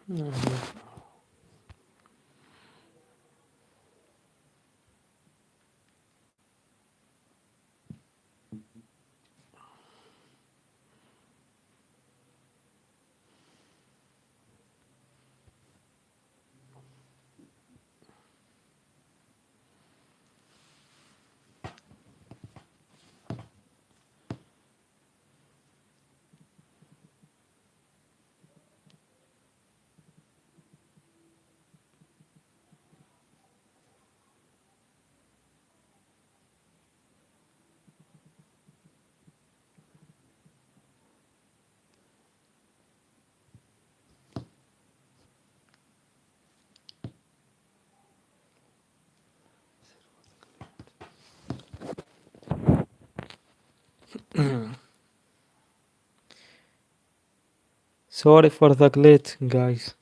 Mhm. Sorry for the glitch, guys.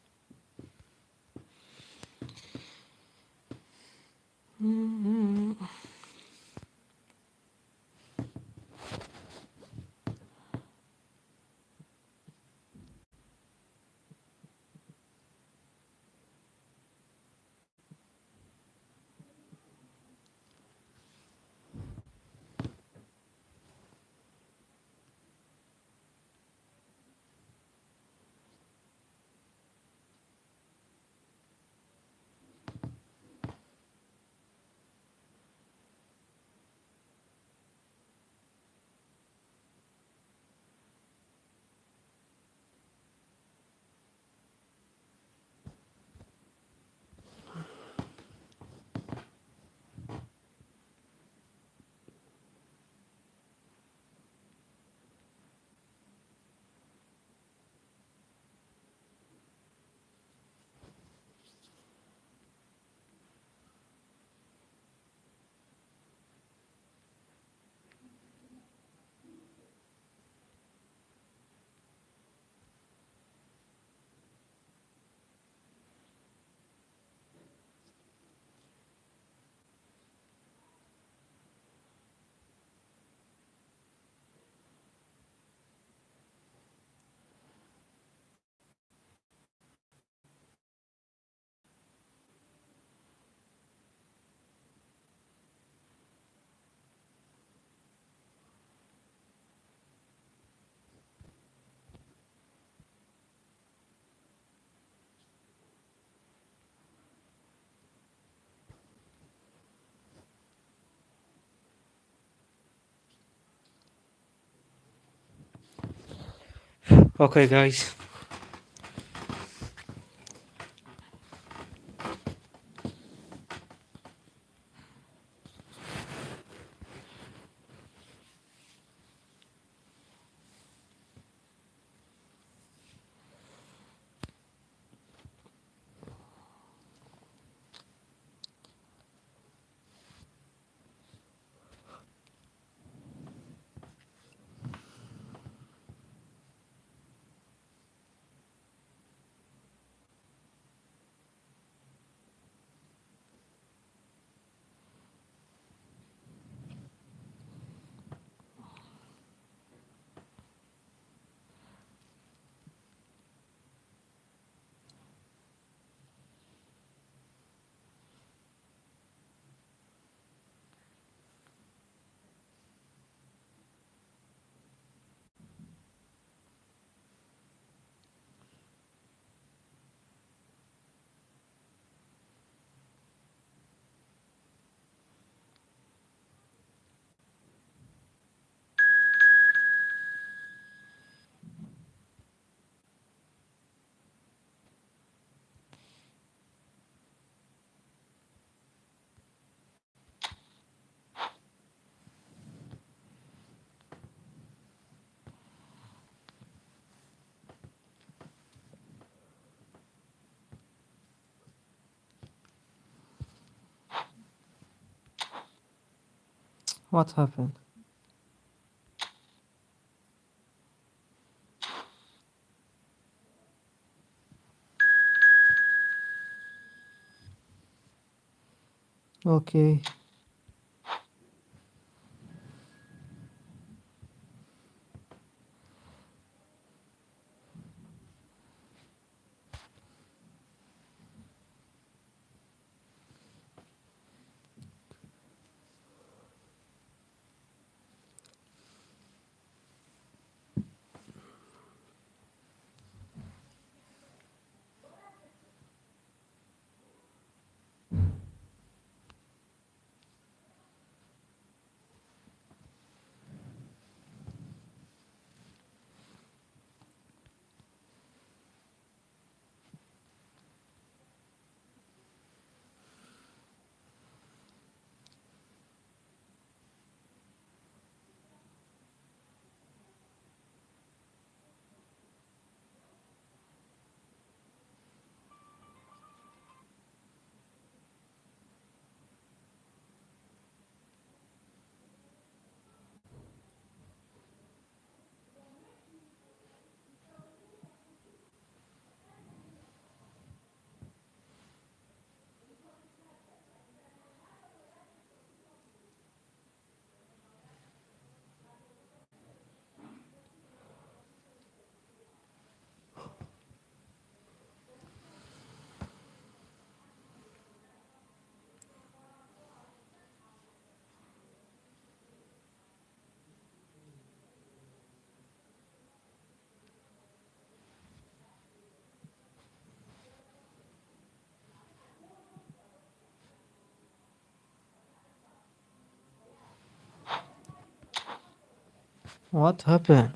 Okay, guys. What happened? Okay. What happened?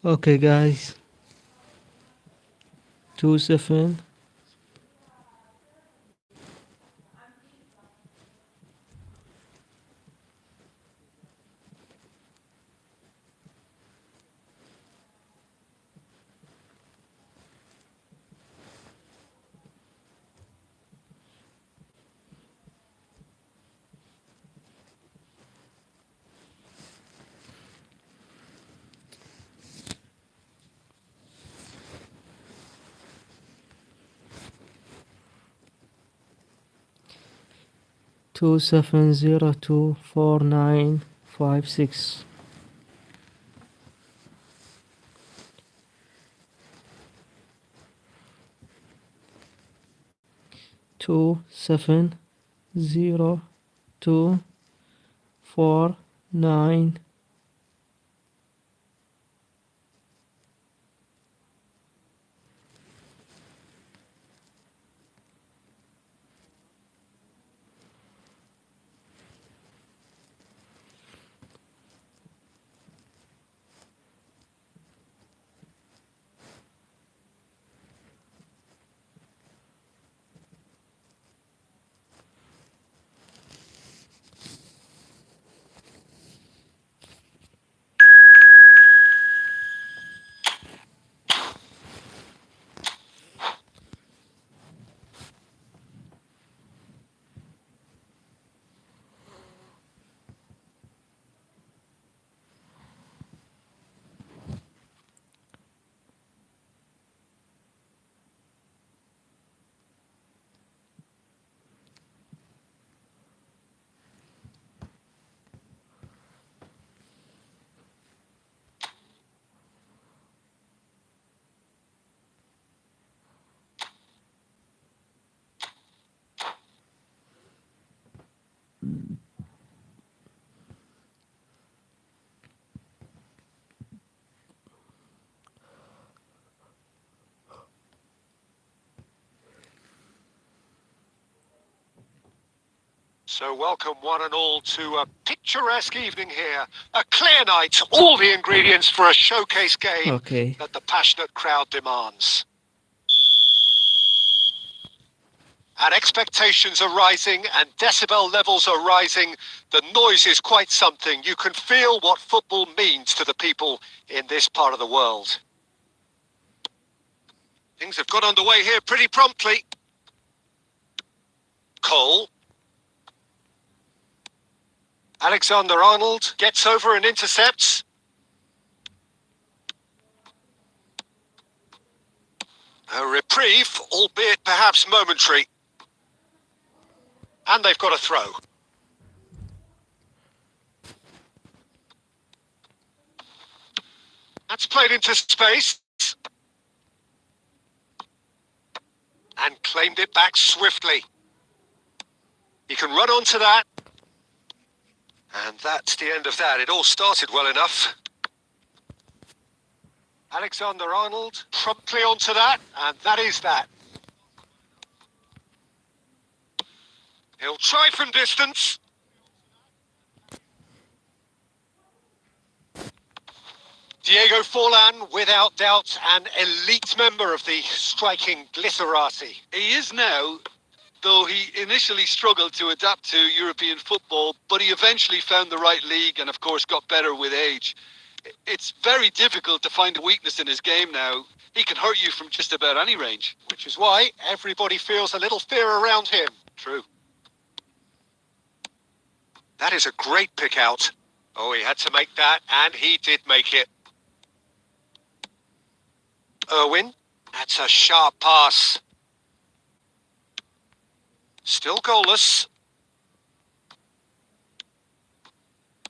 Okay, guys. 2-7. Two seven zero 24956. 270 249. So welcome one and all to a picturesque evening here. A clear night, all the ingredients for a showcase game Okay. that the passionate crowd demands. And expectations are rising and decibel levels are rising. The noise is quite something. You can feel what football means to the people in this part of the world. Things have got underway here pretty promptly. Cole. Alexander-Arnold gets over and intercepts. A reprieve, albeit perhaps momentary. And they've got a throw. That's played into space. And claimed it back swiftly. He can run onto that. And that's the end of that. It all started well enough. Alexander-Arnold promptly onto that, and that is that. He'll try from distance. Diego Forlan, without doubt, an elite member of the striking glitterati. He is now, though he initially struggled to adapt to European football, but he eventually found the right league and, of course, got better with age. It's very difficult to find a weakness in his game now. He can hurt you from just about any range. Which is why everybody feels a little fear around him. True. That is a great pick out. Oh, he had to make that, and he did make it. Irwin, that's a sharp pass. Still goalless.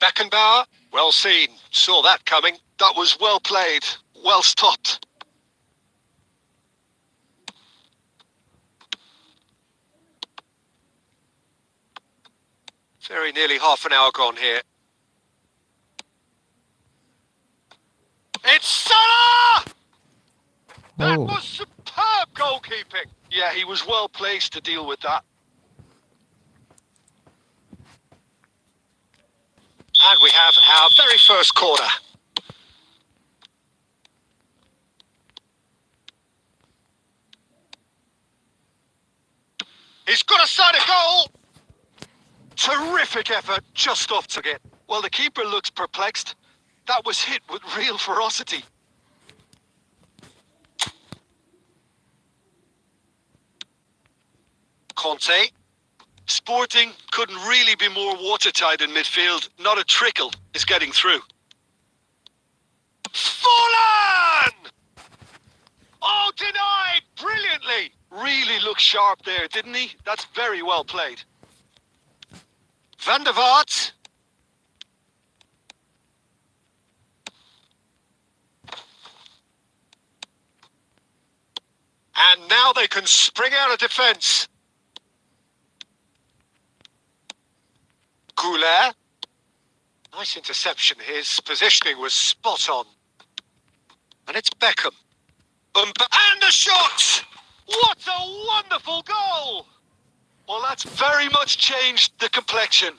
Beckenbauer, well seen. Saw that coming. That was well played. Well stopped. Very nearly half an hour gone here. he was well placed to deal with that. And we have our very first corner. He's got a side of goal. Terrific effort, just off target. Well, the keeper looks perplexed. That was hit with real ferocity. Conte. Sporting couldn't really be more watertight in midfield. Not a trickle is getting through. Fallen! Oh, denied brilliantly. Really looked sharp there, didn't he? That's very well played. Van der Vaart. And now they can spring out of defence. Goulet. Nice interception. His positioning was spot on. And it's Beckham. And a shot! What a wonderful goal! Well, that's very much changed the complexion.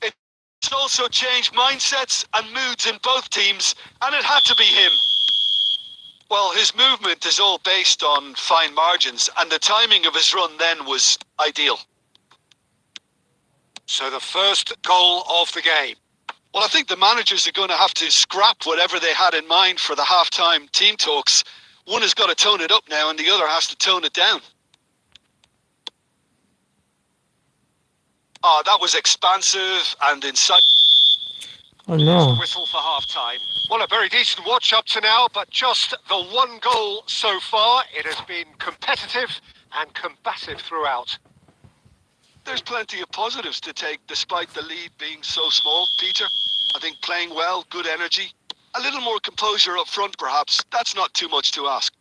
It's also changed mindsets and moods in both teams, and it had to be him. Well, his movement is all based on fine margins, and the timing of his run then was ideal. So the first goal of the game. Well, I think the managers are going to have to scrap whatever they had in mind for the half-time team talks. One has got to tone it up now, and the other has to tone it down. Ah, that was expansive and insightful. Oh no. Whistle for half-time. Well, a very decent watch up to now, but just the one goal so far. It has been competitive and combative throughout. There's plenty of positives to take despite the lead being so small, Peter. I think playing well, good energy. A little more composure up front, perhaps. That's not too much to ask.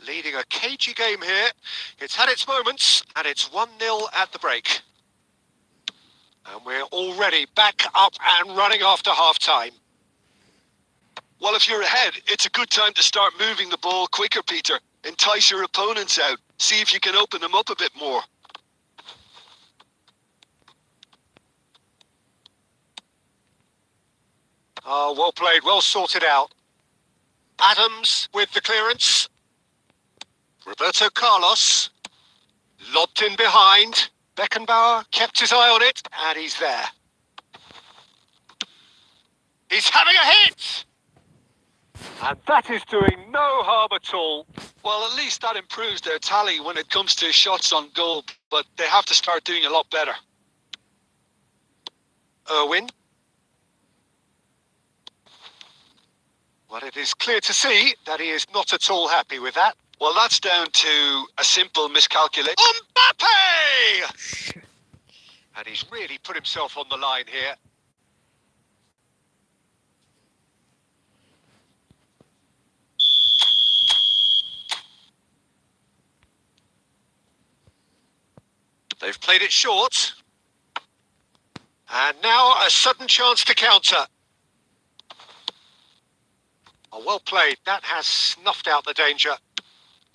Leading a cagey game here. It's had its moments, and it's 1-0 at the break. And we're already back up and running after half-time. Well, if you're ahead, it's a good time to start moving the ball quicker, Peter. Entice your opponents out. See if you can open them up a bit more. Oh, well played, well sorted out. Adams with the clearance. Roberto Carlos. Lobbed in behind. Beckenbauer kept his eye on it, and he's there. He's having a hit! And that is doing no harm at all. Well, at least that improves their tally when it comes to shots on goal, but they have to start doing a lot better. Irwin. Well, it is clear to see that he is not at all happy with that. Well, that's down to a simple miscalculation. Mbappe! And he's really put himself on the line here. They've played it short. And now a sudden chance to counter. Oh, well played. That has snuffed out the danger.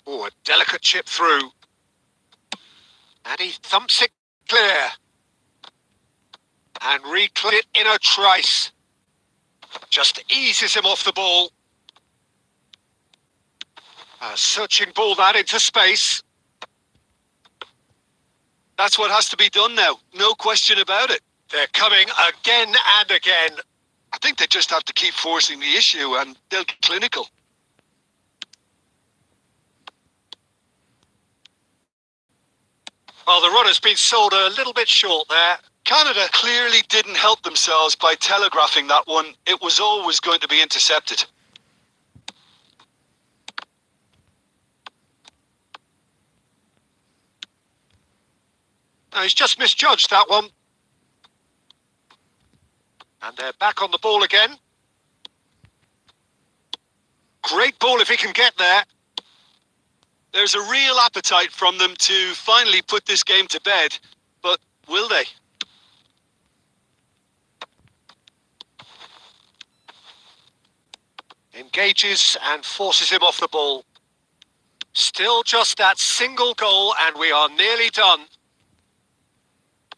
Oh, a delicate chip through. And he thumps it clear. And re-clear it in a trice. Just eases him off the ball. A searching ball that into space. That's what has to be done now. No question about it. They're coming again and again. I think they just have to keep forcing the issue and they'll get clinical. Well, the run has been sold a little bit short there. Canada clearly didn't help themselves by telegraphing that one. It was always going to be intercepted. No, he's just misjudged that one. And they're back on the ball again. Great ball if he can get there. There's a real appetite from them to finally put this game to bed, but will they? Engages and forces him off the ball. Still just that single goal and we are nearly done.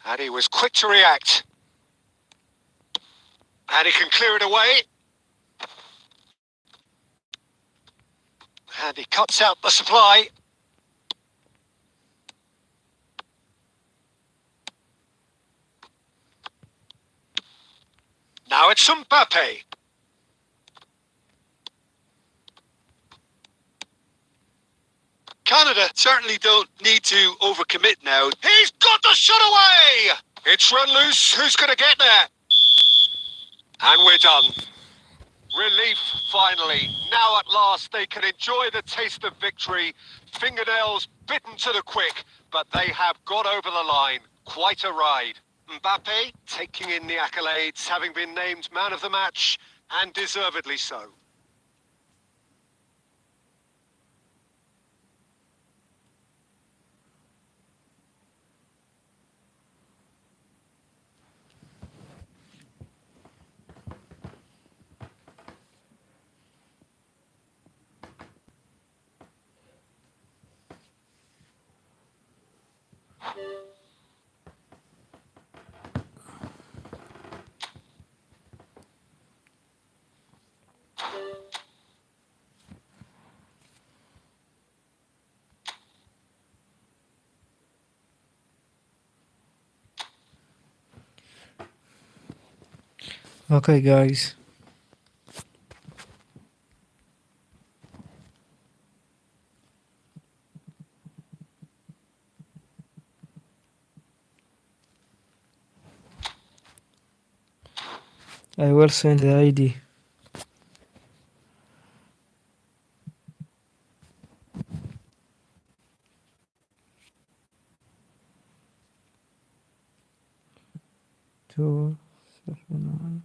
And he was quick to react. And he can clear it away. And he cuts out the supply. Now it's Mbappe. Canada certainly don't need to overcommit now. He's got the shot away! It's run loose. Who's going to get there? And we're done. Relief, finally. Now at last they can enjoy the taste of victory. Fingernails bitten to the quick, but they have got over the line. Quite a ride. Mbappe taking in the accolades, having been named man of the match, and deservedly so. Okay, guys. I will send the ID. Two, 7, 1.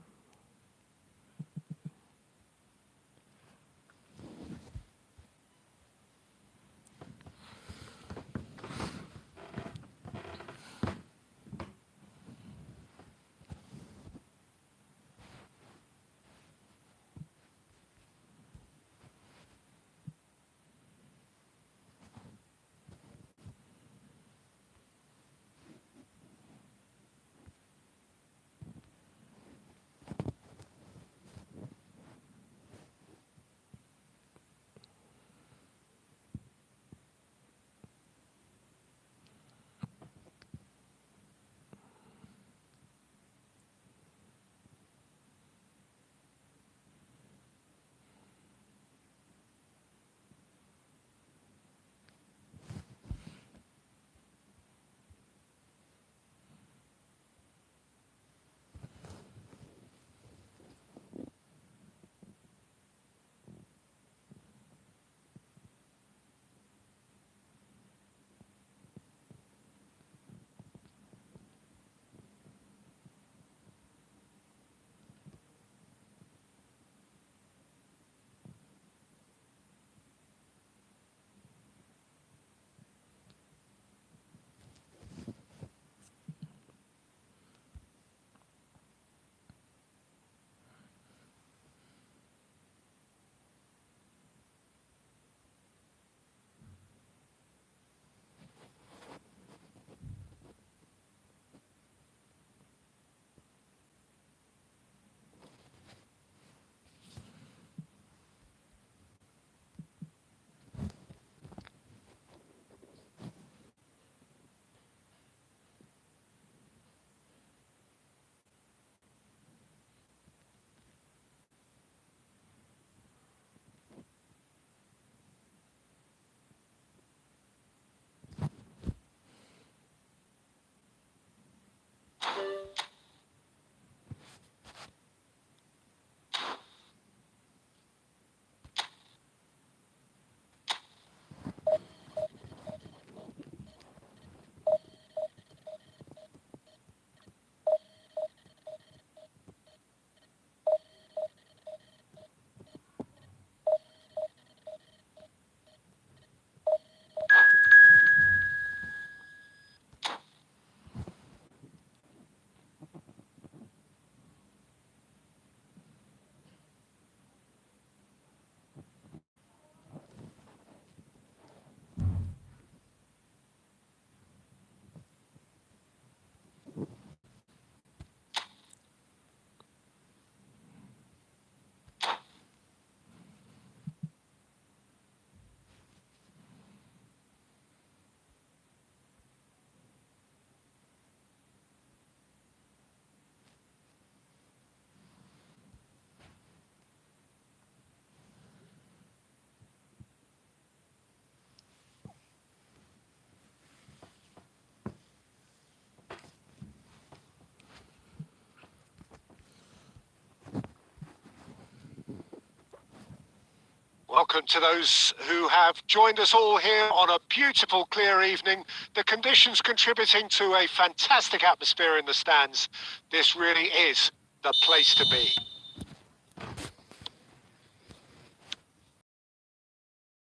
Welcome to those who have joined us all here on a beautiful, clear evening. The conditions contributing to a fantastic atmosphere in the stands. This really is the place to be.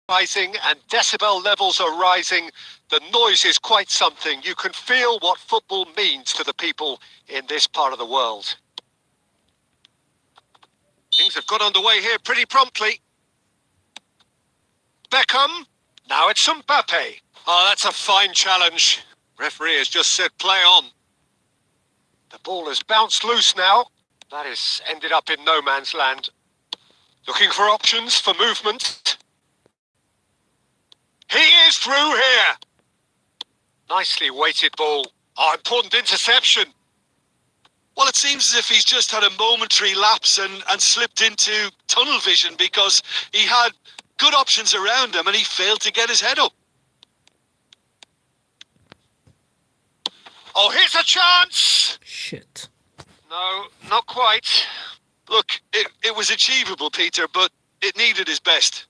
Rising and decibel levels are rising. The noise is quite something. You can feel what football means to the people in this part of the world. Things have got underway here pretty promptly. Beckham. Now it's Mbappe. Oh, that's a fine challenge. Referee has just said play on. The ball has bounced loose now. That has ended up in no man's land. Looking for options for movement. He is through here. Nicely weighted ball. Oh, important interception. Well, it seems as if he's just had a momentary lapse and slipped into tunnel vision because he had good options around him and he failed to get his head up. Oh, here's a chance. Shit. No, not quite. Look, it was achievable, Peter, but it needed his best.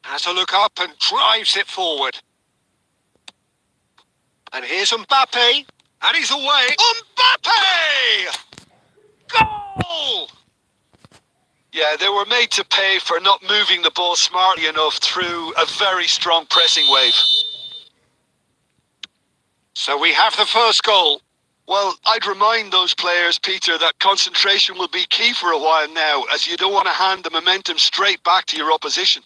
Has a look up and drives it forward. And here's Mbappe. And he's away. Mbappe! Goal! Yeah, they were made to pay for not moving the ball smartly enough through a very strong pressing wave. So we have the first goal. Well, I'd remind those players, Peter, that concentration will be key for a while now, as you don't want to hand the momentum straight back to your opposition.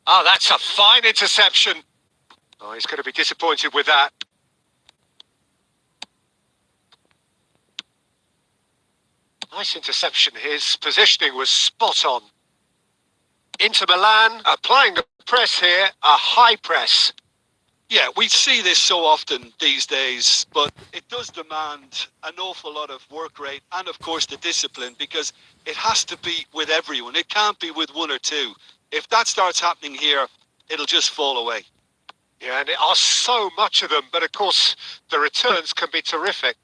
Oh, that's a fine interception. Oh, he's going to be disappointed with that. Nice interception. His positioning was spot on. Inter Milan applying the press here, a high press. Yeah, we see this so often these days, but it does demand an awful lot of work rate and, of course, the discipline, because it has to be with everyone. It can't be with one or two. If that starts happening here, it'll just fall away. Yeah, and there are so much of them, but of course, the returns can be terrific.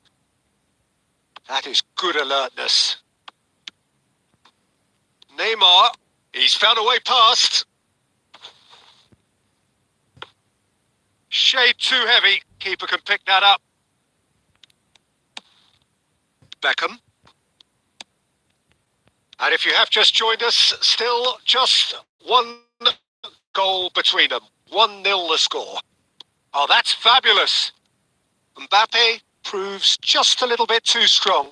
That is good alertness. Neymar, he's found a way past. Shade too heavy. Keeper can pick that up. Beckham. And if you have just joined us, still just one goal between them. 1-0 the score. Oh, that's fabulous. Mbappe proves just a little bit too strong.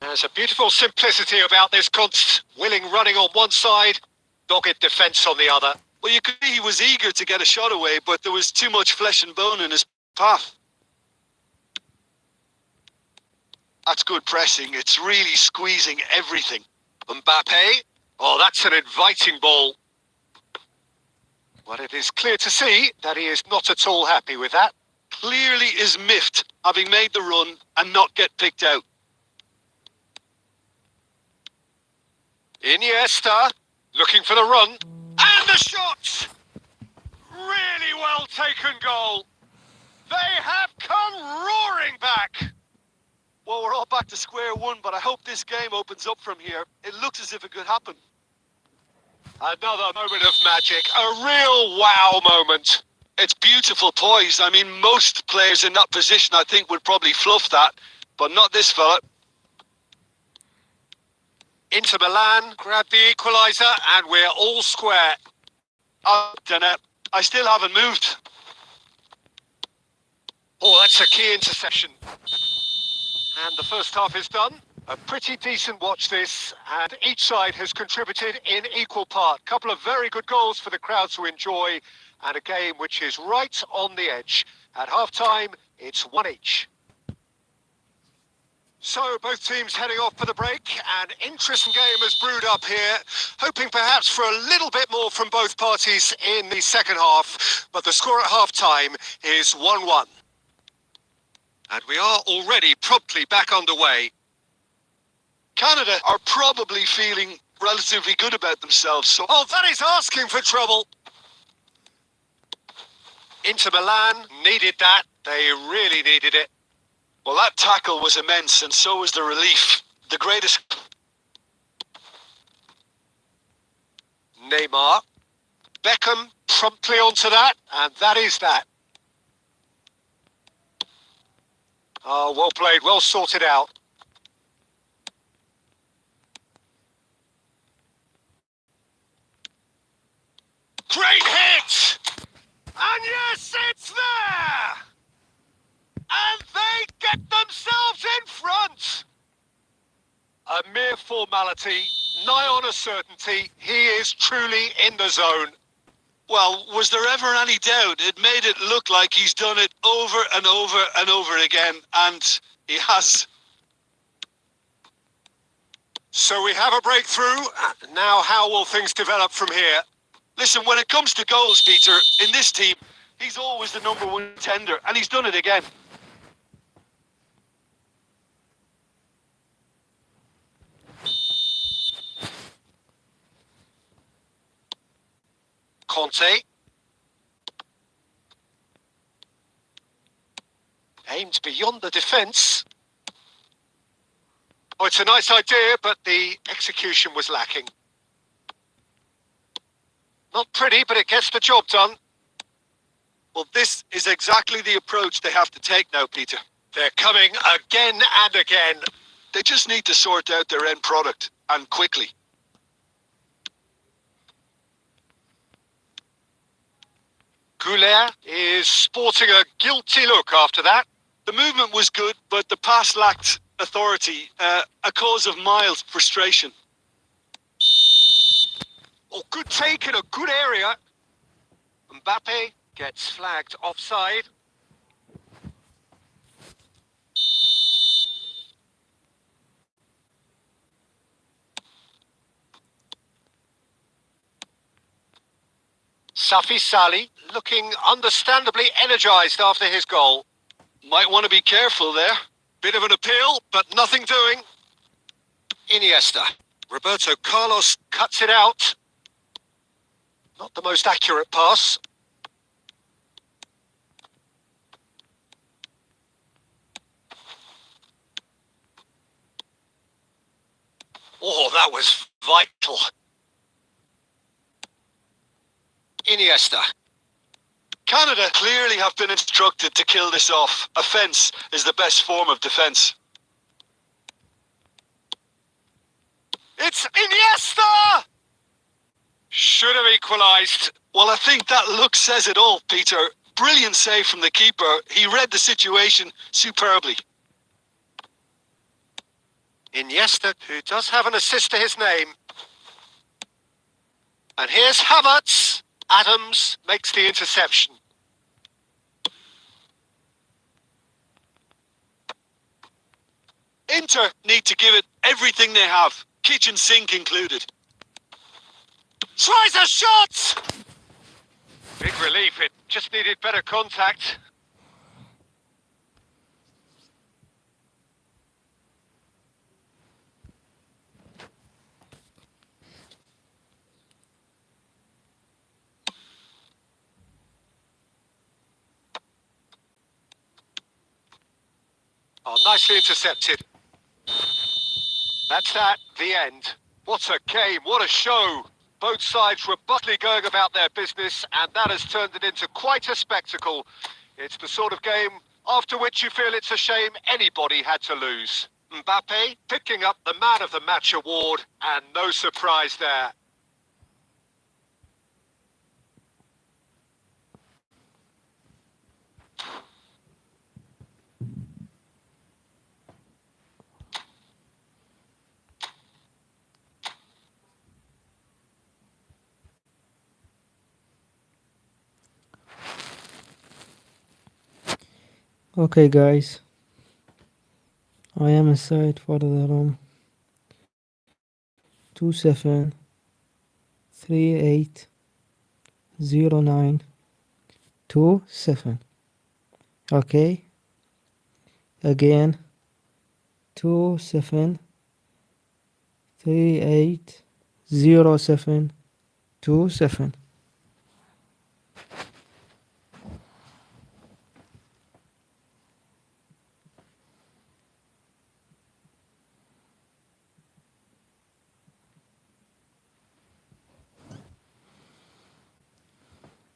There's a beautiful simplicity about this willing running on one side, dogged defence on the other. Well, you could see he was eager to get a shot away, but there was too much flesh and bone in his path. That's good pressing. It's really squeezing everything. Mbappe. Oh, that's an inviting ball. Well, it is clear to see that he is not at all happy with that. Clearly is miffed, having made the run and not get picked out. Iniesta, looking for the run. And the shot! Really well taken goal. They have come roaring back. Well, we're all back to square one, but I hope this game opens up from here. It looks as if it could happen. Another moment of magic, a real wow moment. It's beautiful poise. I mean, most players in that position, I think, would probably fluff that, but not this fella. Inter Milan grab the equaliser, and we're all square. I don't know. I still haven't moved. Oh, that's a key interception. And the first half is done. A pretty decent watch this, and each side has contributed in equal part. Couple of very good goals for the crowd to enjoy, and a game which is right on the edge. At half-time, it's 1 each. So both teams heading off for the break. An interesting game has brewed up here, hoping perhaps for a little bit more from both parties in the second half, but the score at half-time is 1-1. And we are already promptly back underway. Canada are probably feeling relatively good about themselves. So, oh, that is asking for trouble. Inter Milan needed that. They really needed it. Well, that tackle was immense, and so was the relief. The greatest... Neymar. Beckham promptly onto that, and that is that. Oh, well played, well sorted out. Great hit! And yes, it's there! And they get themselves in front! A mere formality, nigh on a certainty, he is truly in the zone. Well, was there ever any doubt? It made it look like he's done it over and over and over again, and he has. So we have a breakthrough. Now how will things develop from here? Listen, when it comes to goals, Peter, in this team, he's always the number one contender, and he's done it again. Conte. Aimed beyond the defence. Oh, it's a nice idea, but the execution was lacking. Not pretty, but it gets the job done. Well, this is exactly the approach they have to take now, Peter. They're coming again and again. They just need to sort out their end product, and quickly. Goulet is sporting a guilty look after that. The movement was good, but the pass lacked authority, a cause of mild frustration. Oh, good take in a good area. Mbappe gets flagged offside. Safi Salih looking understandably energised after his goal. Might want to be careful there. Bit of an appeal, but nothing doing. Iniesta. Roberto Carlos cuts it out. Not the most accurate pass. Oh, that was vital. Iniesta. Canada clearly have been instructed to kill this off. Offence is the best form of defence. It's Iniesta! Should have equalised. Well, I think that look says it all, Peter. Brilliant save from the keeper. He read the situation superbly. Iniesta, who does have an assist to his name. And here's Havertz. Adams makes the interception. Inter need to give it everything they have, kitchen sink included. Tries a shot! Big relief, it just needed better contact. Oh, nicely intercepted. That's that, the end. What a game, what a show. Both sides robustly going about their business, and that has turned it into quite a spectacle. It's the sort of game after which you feel it's a shame anybody had to lose. Mbappe picking up the Man of the Match award, and no surprise there. Okay, guys, I am inside for the room 27380927. Okay, again 27380727.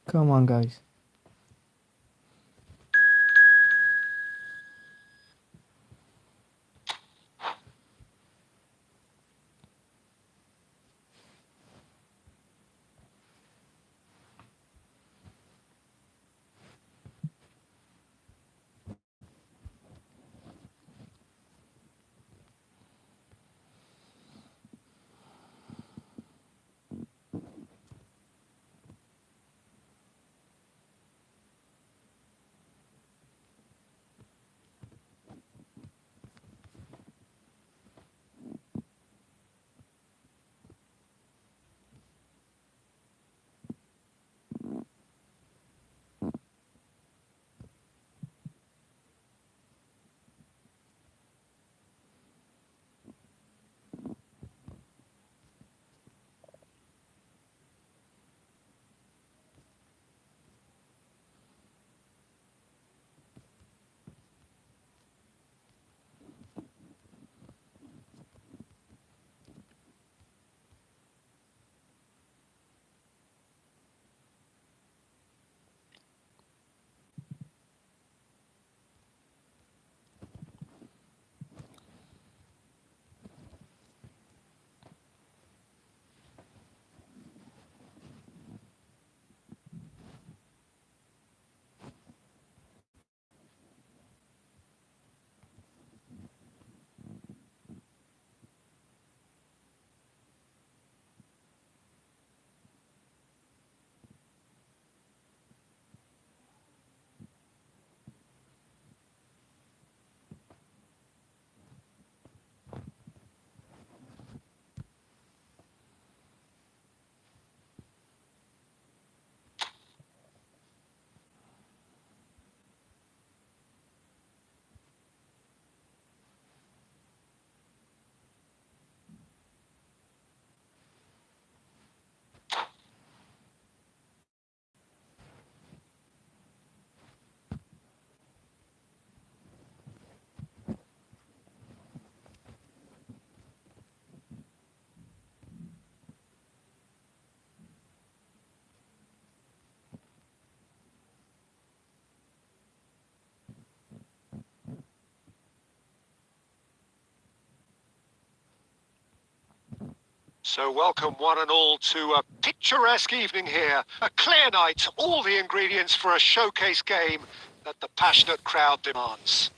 Come on, guys. So welcome one and all to a picturesque evening here. A clear night, all the ingredients for a showcase game that the passionate crowd demands.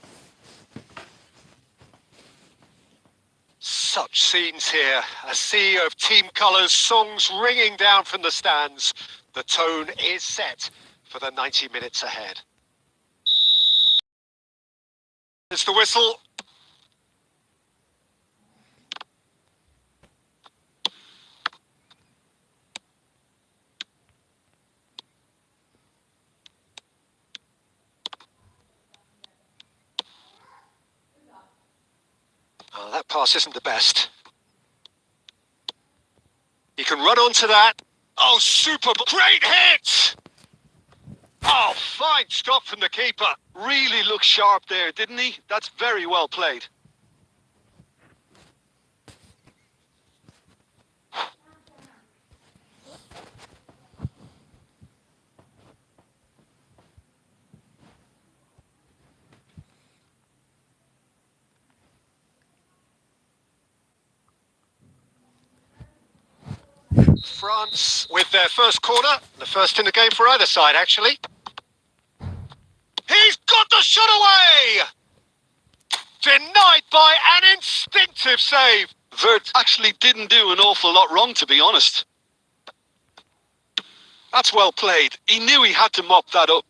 Such scenes here, a sea of team colours, songs ringing down from the stands. The tone is set for the 90 minutes ahead. It's the whistle. Oh, that pass isn't the best. He can run onto that. Oh, super. Great hit! Oh, fine stop from the keeper. Really looked sharp there, didn't he? That's very well played. France with their first corner. The first in the game for either side, actually. He's got the shot away! Denied by an instinctive save. Vert actually didn't do an awful lot wrong, to be honest. That's well played. He knew he had to mop that up.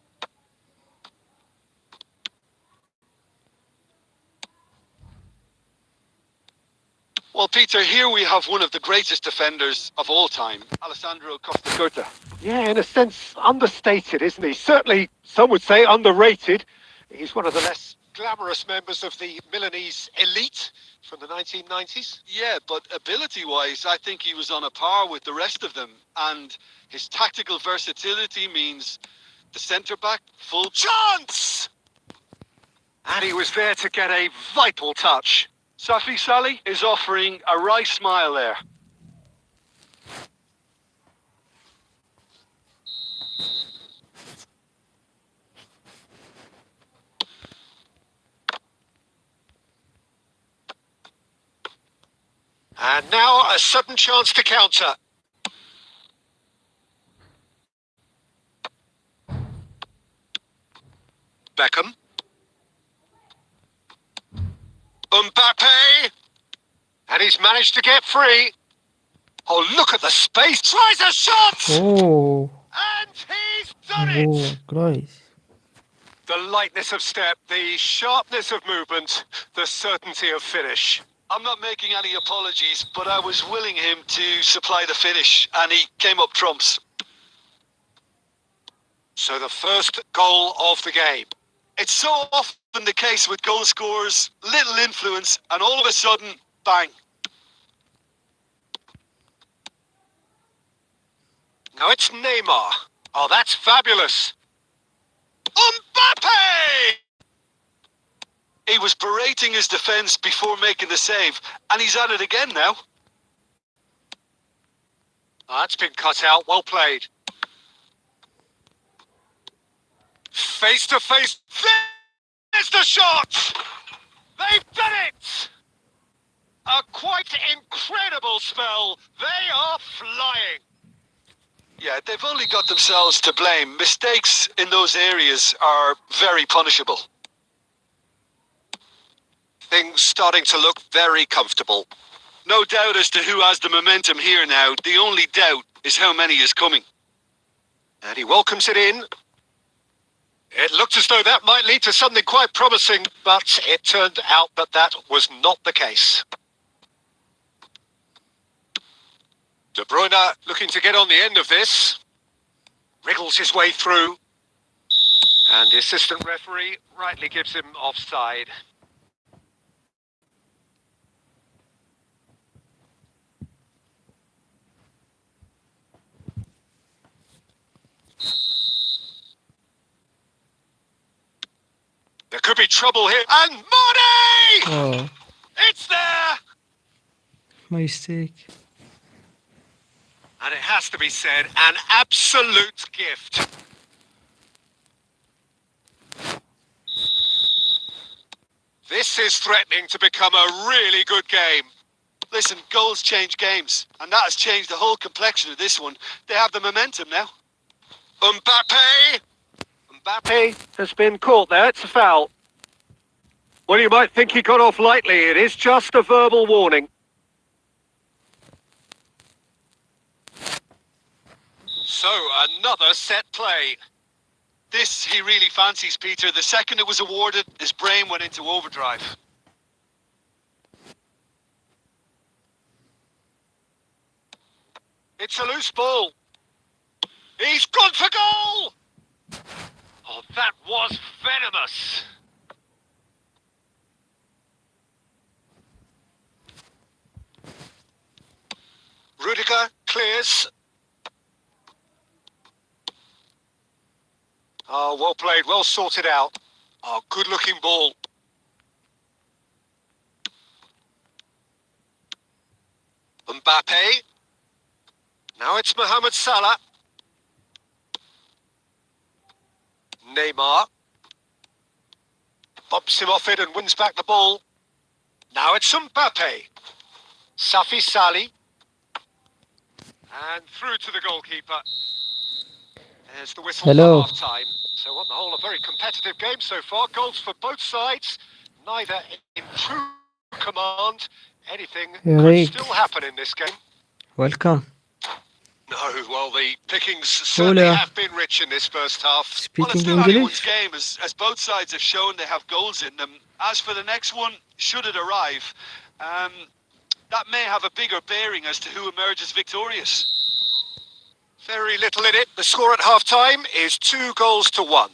Well, Peter, here we have one of the greatest defenders of all time, Alessandro Costa Curta. Yeah, in a sense, understated, isn't he? Certainly, some would say underrated. He's one of the less glamorous members of the Milanese elite from the 1990s. Yeah, but ability-wise, I think he was on a par with the rest of them. And his tactical versatility means the centre-back, full Chance! And he was there to get a vital touch. Safi Salih is offering a wry smile there. And now a sudden chance to counter. Beckham. Mbappe. And he's managed to get free. Oh, look at the space. Tries a shot! Oh, And he's done it! oh, Christ. The lightness of step, the sharpness of movement, the certainty of finish. I'm not making any apologies, but I was willing him to supply the finish, and he came up trumps. So the first goal of the game. It's so often the case with goal scorers, little influence, and all of a sudden, bang. Now it's Neymar. Oh, that's fabulous. Mbappe! He was berating his defence before making the save, and he's at it again now. Oh, that's been cut out. Well played. Face to face. There's the shot! They've done it! A quite incredible spell. They are flying. Yeah, they've only got themselves to blame. Mistakes in those areas are very punishable. Things starting to look very comfortable. No doubt as to who has the momentum here now. The only doubt is how many is coming. And he welcomes it in. It looked as though that might lead to something quite promising, but it turned out that that was not the case. De Bruyne looking to get on the end of this. Wriggles his way through. And the assistant referee rightly gives him offside. There could be trouble here. And Mane! Oh, It's there! mistake. And it has to be said, an absolute gift. This is threatening to become a really good game. Listen, goals change games, and that has changed the whole complexion of this one. They have the momentum now. Mbappe! Mbappe has been caught there. It's a foul. Well, you might think he got off lightly. It is just a verbal warning. So, another set play. This he really fancies, Peter. The second it was awarded, his brain went into overdrive. It's a loose ball. He's gone for goal! Oh, that was venomous. Rudiger clears. Oh, well played, well sorted out. Oh, good-looking ball. Mbappe. Now it's Mohamed Salah. Neymar. Bumps him off it and wins back the ball. Now it's Mbappe. Safi Salih. And through to the goalkeeper. There's the whistle Hello. for half-time. So on the whole, a very competitive game so far. Goals for both sides. Neither in true command. Anything Eric. could still happen in this game. Welcome. No, well, the pickings certainly Hola. have been rich in this first half. Well, it's Speaking still anyone's English? game, as both sides have shown they have goals in them. As for the next one, should it arrive, that may have a bigger bearing as to who emerges victorious. Very little in it. The score at half-time is 2-1.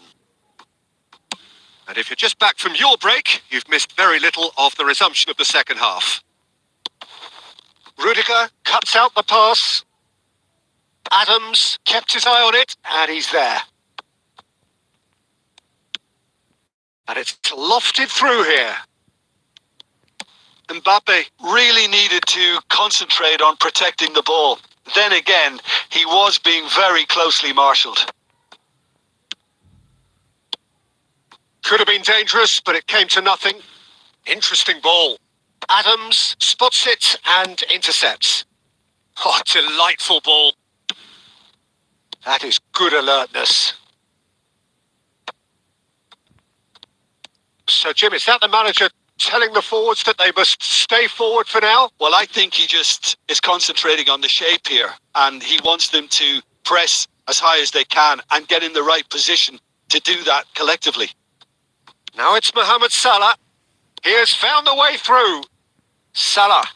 And if you're just back from your break, you've missed very little of the resumption of the second half. Rudiger cuts out the pass. Adams kept his eye on it, and he's there. And it's lofted through here. Mbappe really needed to concentrate on protecting the ball. Then again, he was being very closely marshalled. Could have been dangerous, but it came to nothing. Interesting ball. Adams spots it and intercepts. Oh, delightful ball. That is good alertness. So, Jim, is that the manager telling the forwards that they must stay forward for now? Well, I think he just is concentrating on the shape here, and he wants them to press as high as they can and get in the right position to do that collectively. Now it's Mohamed Salah. He has found the way through. Salah.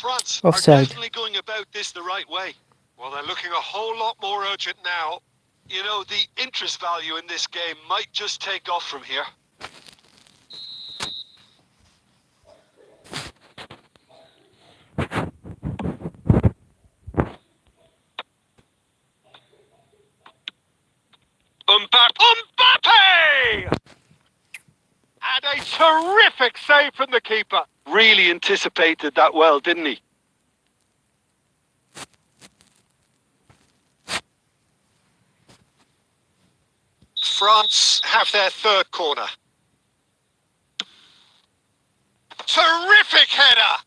France Offside. are definitely going about this the right way. Well, they're looking a whole lot more urgent now. You know, the interest value in this game might just take off from here. Mbappe! And a terrific save from the keeper. Really anticipated that well, didn't he? France have their third corner. Terrific header!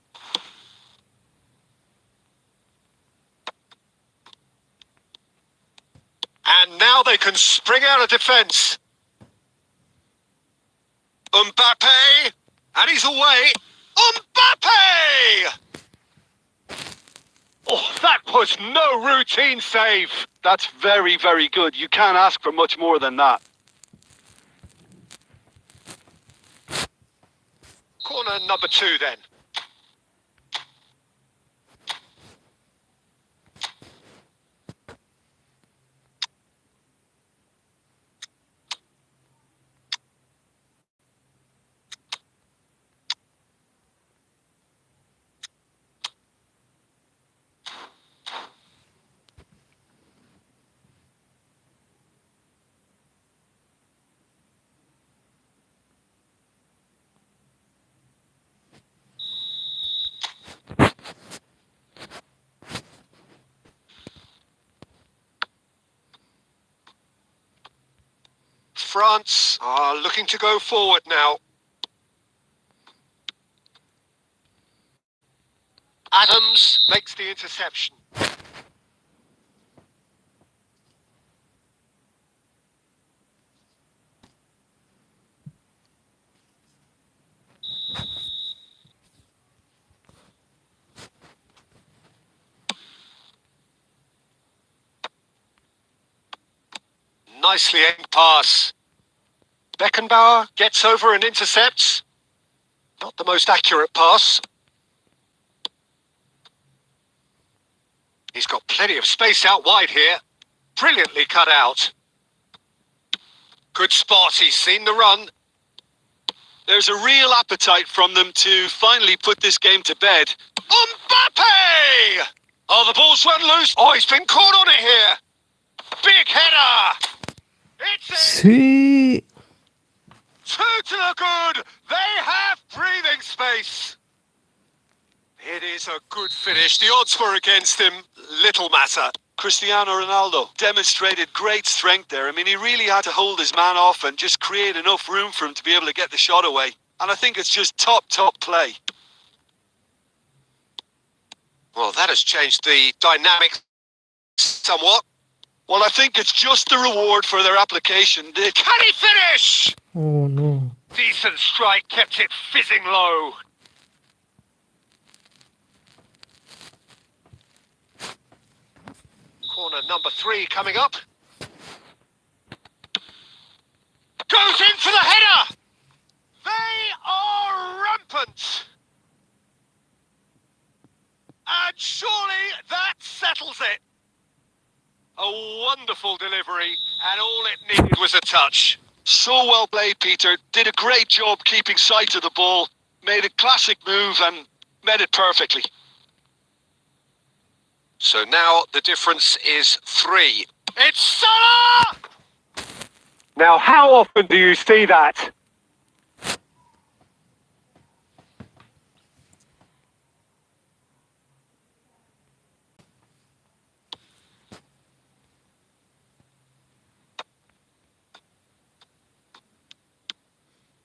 And now they can spring out of defence. Mbappe! And he's away. Mbappe! Oh, that was no routine save. That's very, very good. You can't ask for much more than that. Corner number 2 then. France are looking to go forward now. Adams makes the interception. Nicely aimed pass. Beckenbauer gets over and intercepts. Not the most accurate pass. He's got plenty of space out wide here. Brilliantly cut out. Good spot, he's seen the run. There's a real appetite from them to finally put this game to bed. Mbappe! Oh, the ball's run loose. Oh, he's been caught on it here. Big header! It's in! See. 2 to the good. They have breathing space. It is a good finish. The odds were against him. Little matter. Cristiano Ronaldo demonstrated great strength there. I mean, he really had to hold his man off and just create enough room for him to be able to get the shot away. And I think it's just top play. Well, that has changed the dynamics somewhat. Well, I think it's just the reward for their application. Can he finish? Oh no. Decent strike, kept it fizzing low. Corner number 3 coming up. Goes in for the header! They are rampant! And surely that settles it. A wonderful delivery, and all it needed was a touch. So well played, Peter. Did a great job keeping sight of the ball. Made a classic move and met it perfectly. So now the difference is 3. It's Salah! Now, how often do you see that?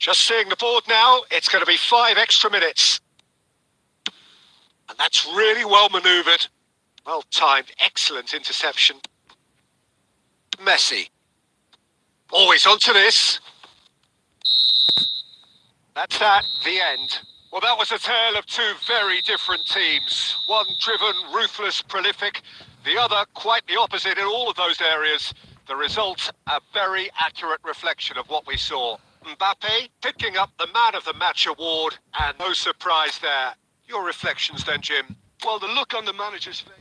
Just seeing the board now, it's going to be 5 extra minutes. And that's really well manoeuvred. Well timed, excellent interception. Messi. Always onto this. That's at the end. Well, that was a tale of 2 very different teams. One driven, ruthless, prolific. The other quite the opposite in all of those areas. The result, a very accurate reflection of what we saw. Mbappe picking up the Man of the Match award, and no surprise there. Your reflections then, Jim? Well, the look on the manager's face.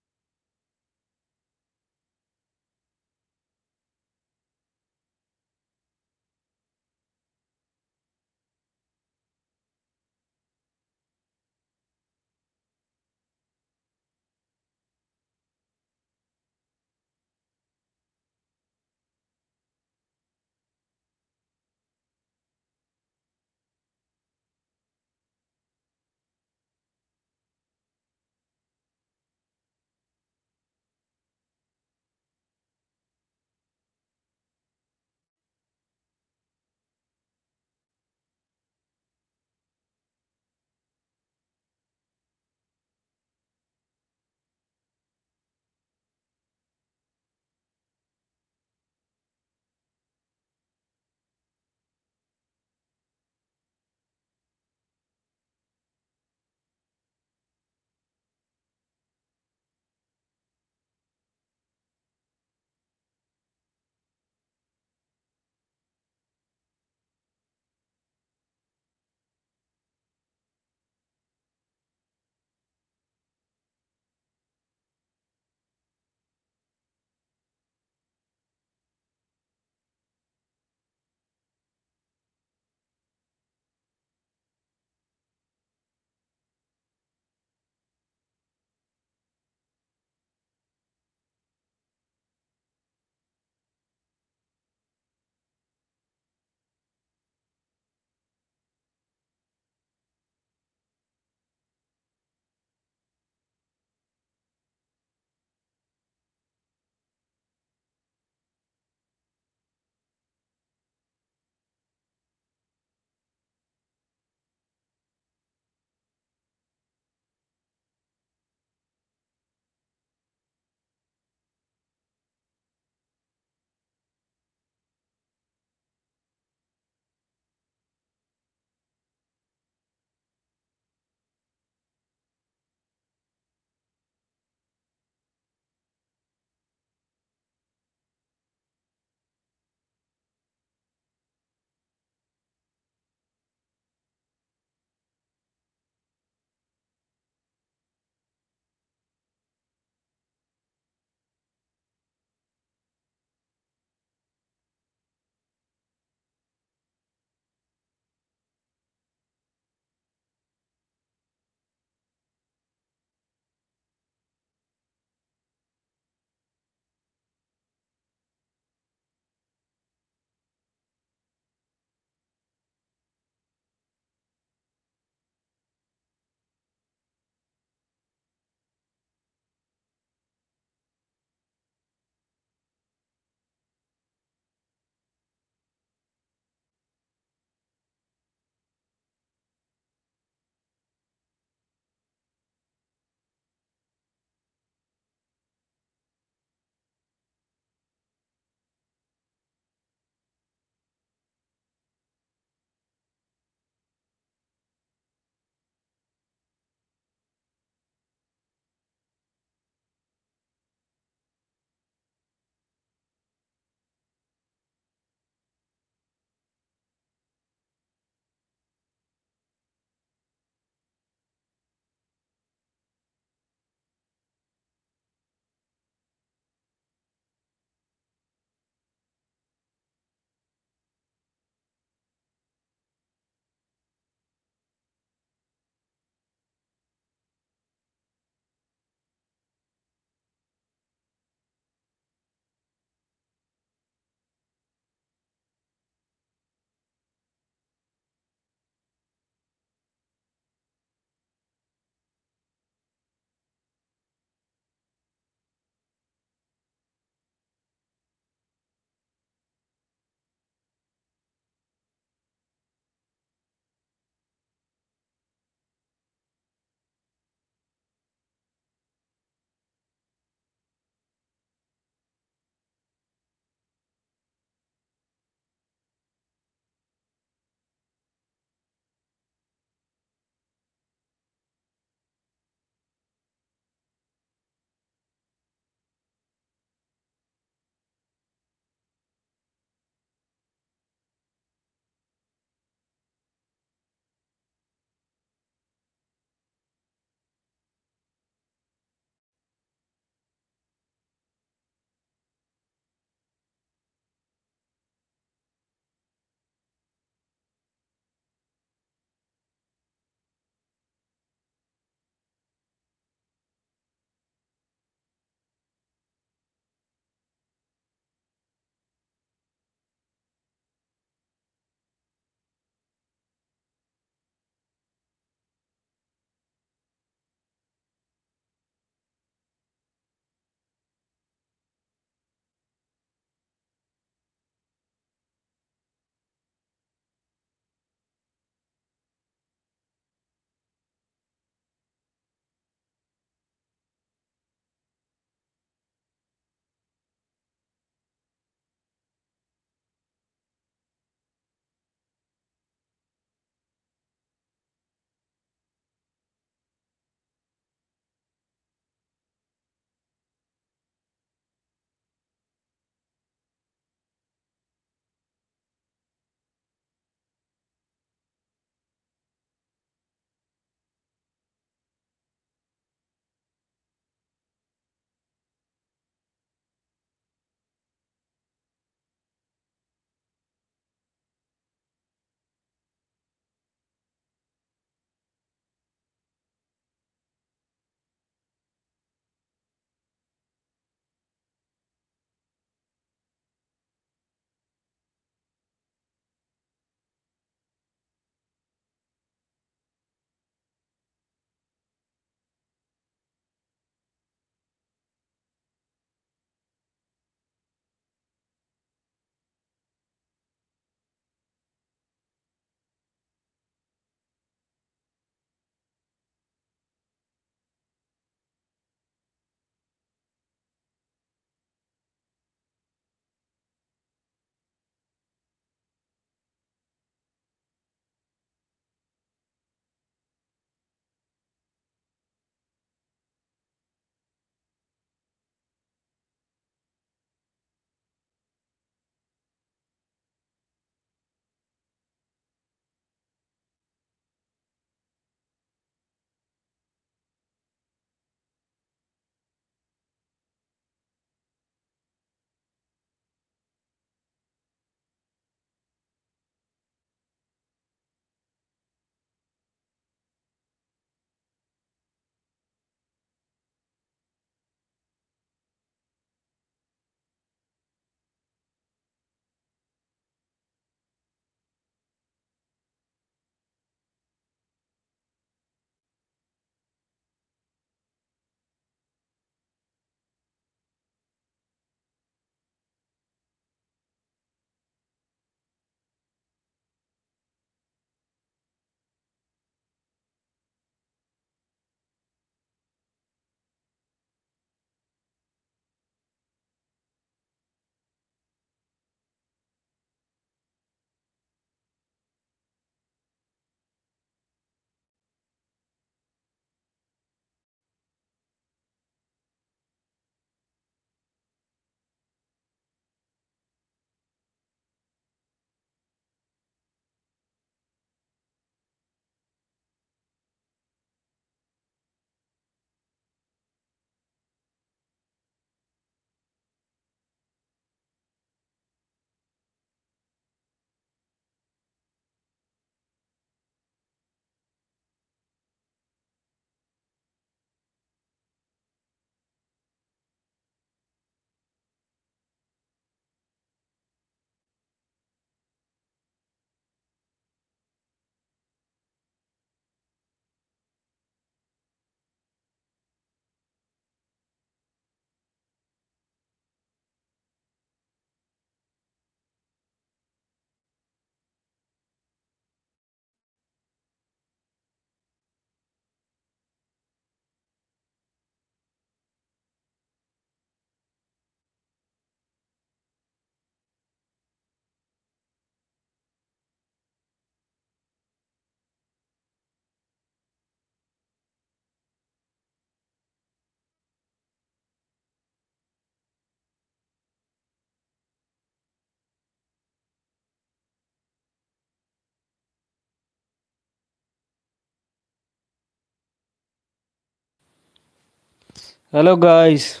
Hello guys.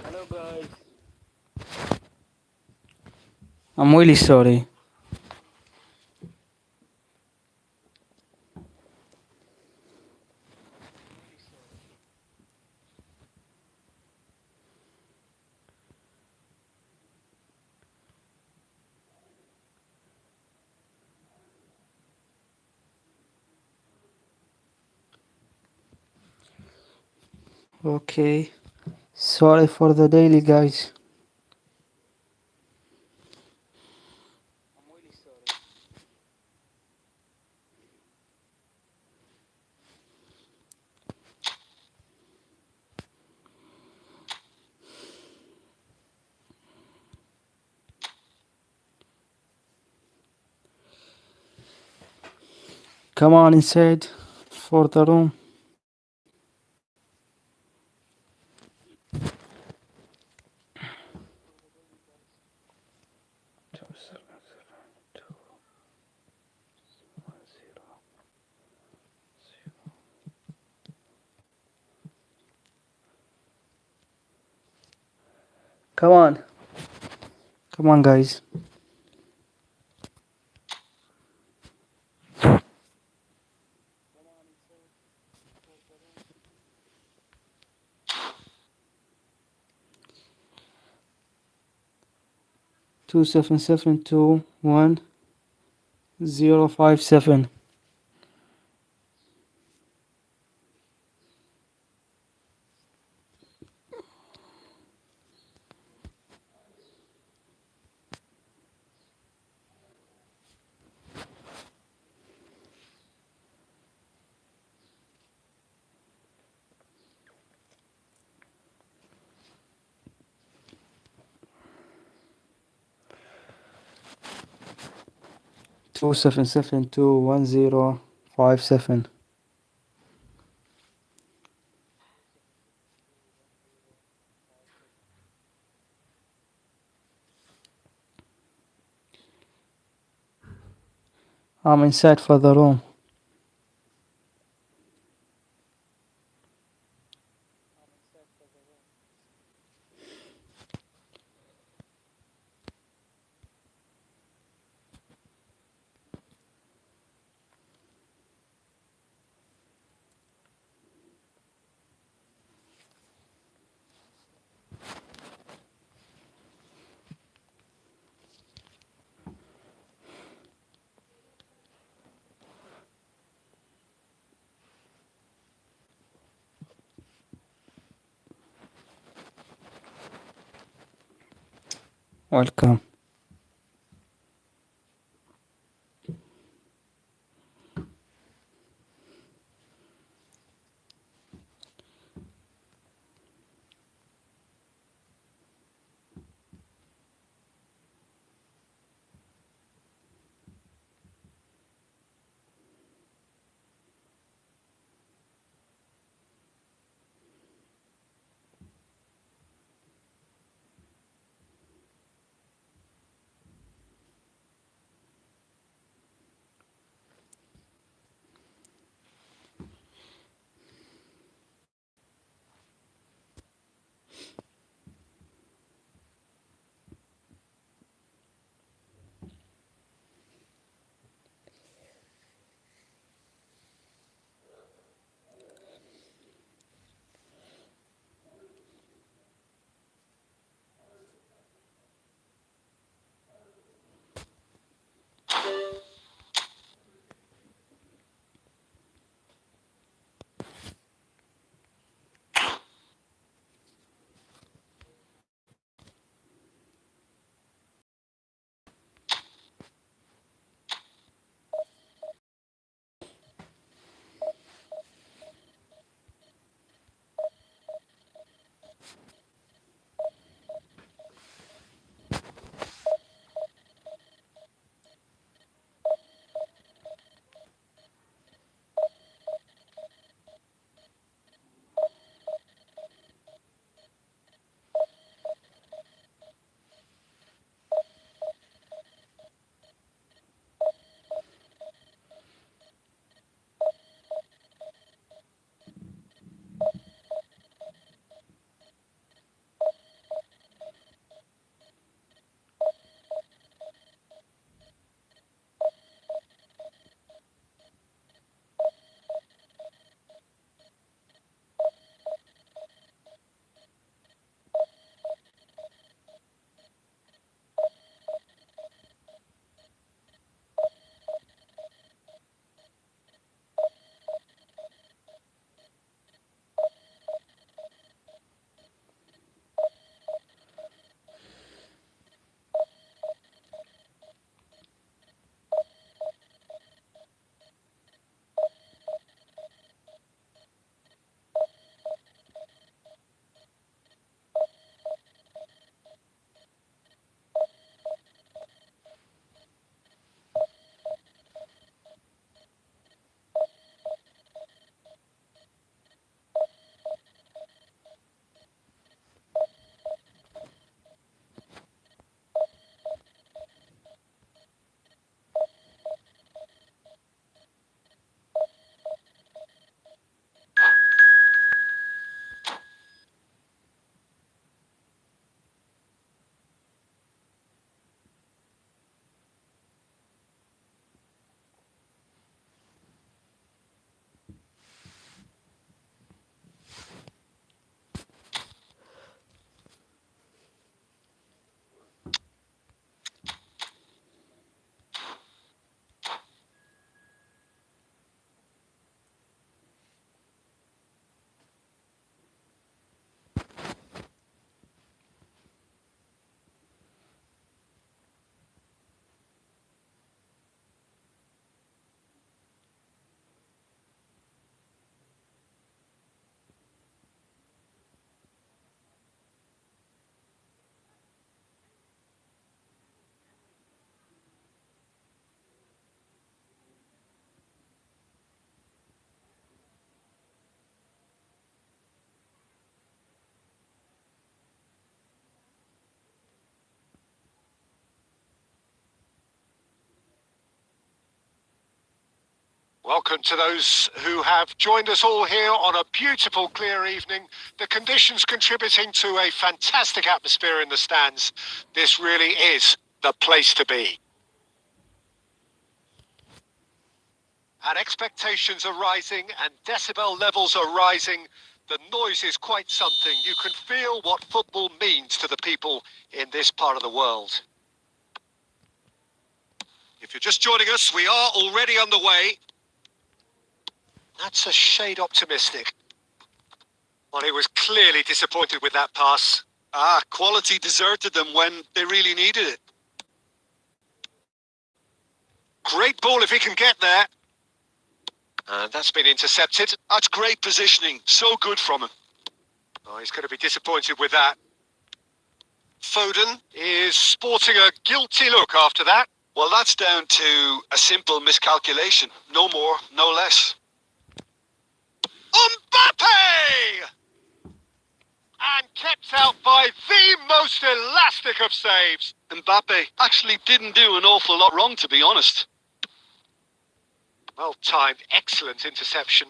Hello guys. I'm really sorry. Okay. Sorry for the daily guys. Come on inside for the room. Come on. Come on guys. 277211057. Two seven seven two one zero five seven. I'm inside for the room. Welcome. Welcome to those who have joined us all here on a beautiful, clear evening. The conditions contributing to a fantastic atmosphere in the stands. This really is the place to be. And expectations are rising and decibel levels are rising. The noise is quite something. You can feel what football means to the people in this part of the world. If you're just joining us, we are already underway. That's a shade optimistic. Well, he was clearly disappointed with that pass. Quality deserted them when they really needed it. Great ball if he can get there. And that's been intercepted. That's great positioning. So good from him. Oh, he's going to be disappointed with that. Foden is sporting a guilty look after that. Well, that's down to a simple miscalculation. No more, no less. Mbappe! And kept out by the most elastic of saves. Mbappe actually didn't do an awful lot wrong, to be honest. Well timed, excellent interception.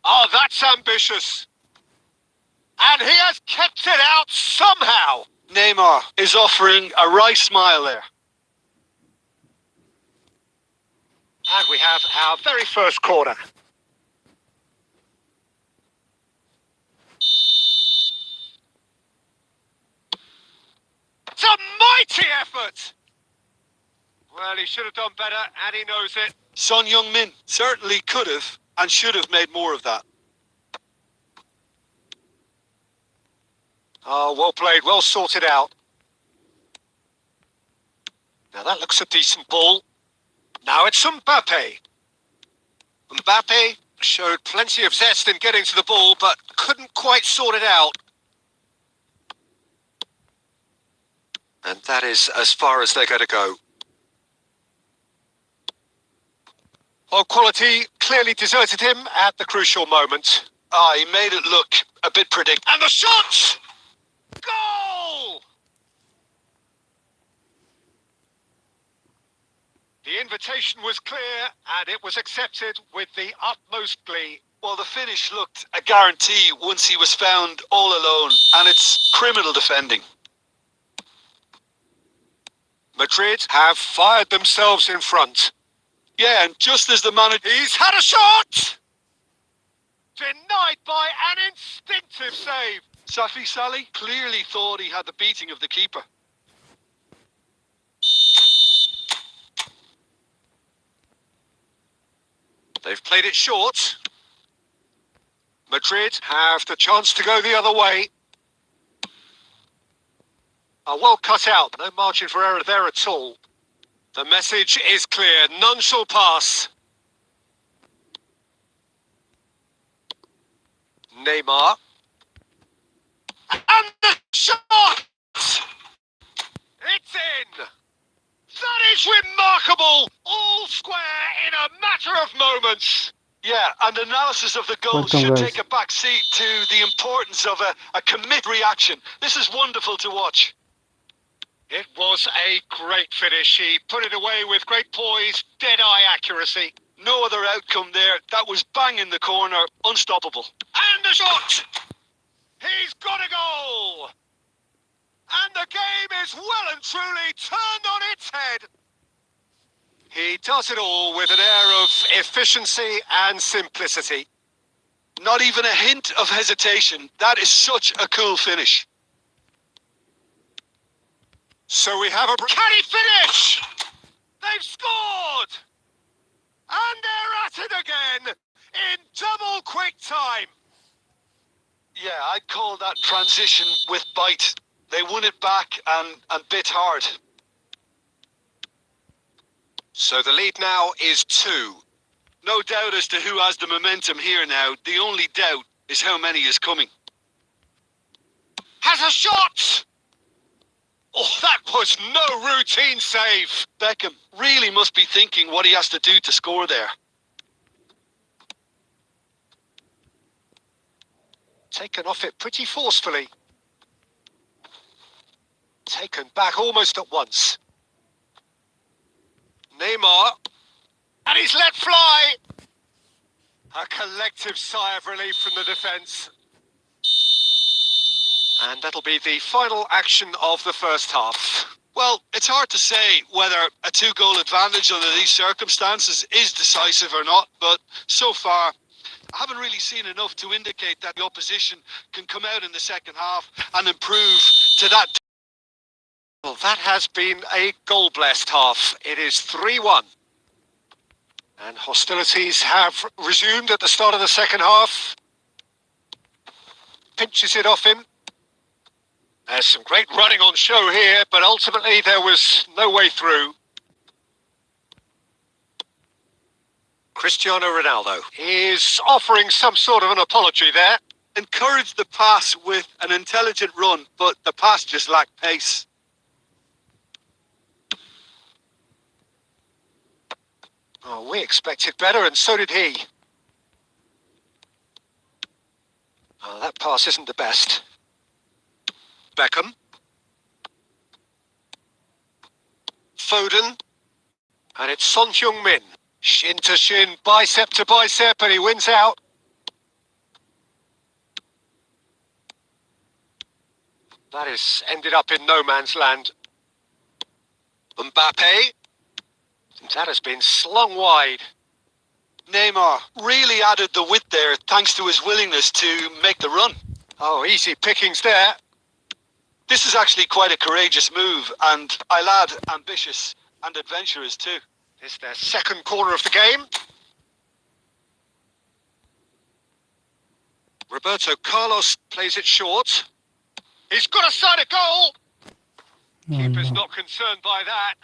Oh, that's ambitious. And he has kept it out somehow. Neymar is offering a right smile there. And we have our very first corner. It's a mighty effort. Well, he should have done better, and he knows it. Son Heung-min certainly could have and should have made more of that. Oh, well played, well sorted out. Now that looks a decent ball. Now it's Mbappe. Mbappe showed plenty of zest in getting to the ball, but couldn't quite sort it out. And that is as far as they're going to go. Well, quality clearly deserted him at the crucial moment. He made it look a bit predictable. And the shot! Goal! The invitation was clear and it was accepted with the utmost glee. Well, the finish looked a guarantee once he was found all alone, and it's criminal defending. Madrid have fired themselves in front. Yeah, and just as the manager... He's had a shot! Denied by an instinctive save. Safi Salih clearly thought he had the beating of the keeper. They've played it short. Madrid have the chance to go the other way. Well cut out, no margin for error there at all. The message is clear, none shall pass. Neymar. And the shot! It's in! That is remarkable! All square in a matter of moments. Yeah, and analysis of the goal Welcome, should guys. take a back seat to the importance of a commit reaction. This is wonderful to watch. It was a great finish. He put it away with great poise, dead-eye accuracy. No other outcome there. That was bang in the corner, unstoppable. And the shot! He's got a goal! And the game is well and truly turned on its head. He does it all with an air of efficiency and simplicity. Not even a hint of hesitation. That is such a cool finish. So we have a... Can he finish? They've scored! And they're at it again in double quick time. Yeah, I'd call that transition with bite. They won it back and bit hard. So the lead now is 2. No doubt as to who has the momentum here now. The only doubt is how many is coming. Has a shot! Oh, that was no routine save. Beckham really must be thinking what he has to do to score there. Taken off it pretty forcefully. taken back almost at once. Neymar, and he's let fly. A collective sigh of relief from the defence. And that'll be the final action of the first half. Well, it's hard to say whether a 2-goal advantage under these circumstances is decisive or not, but so far I haven't really seen enough to indicate that the opposition can come out in the second half and improve to that. Well, that has been a goal-blessed half. It is 3-1. And hostilities have resumed at the start of the second half. Pinches it off him. There's some great running on show here, but ultimately there was no way through. Cristiano Ronaldo is offering some sort of an apology there. Encouraged the pass with an intelligent run, but the pass just lacked pace. Oh, we expected better, and so did he. Oh, that pass isn't the best. Beckham. Foden. And it's Son Heung-min. Shin to shin, bicep to bicep, and he wins out. That has ended up in no man's land. Mbappe. That has been slung wide. Neymar really added the width there thanks to his willingness to make the run. Oh, easy pickings there. This is actually quite a courageous move, and I'll add ambitious and adventurous too. It's their second corner of the game. Roberto Carlos plays it short. He's got a side of goal. Keeper's not concerned by that.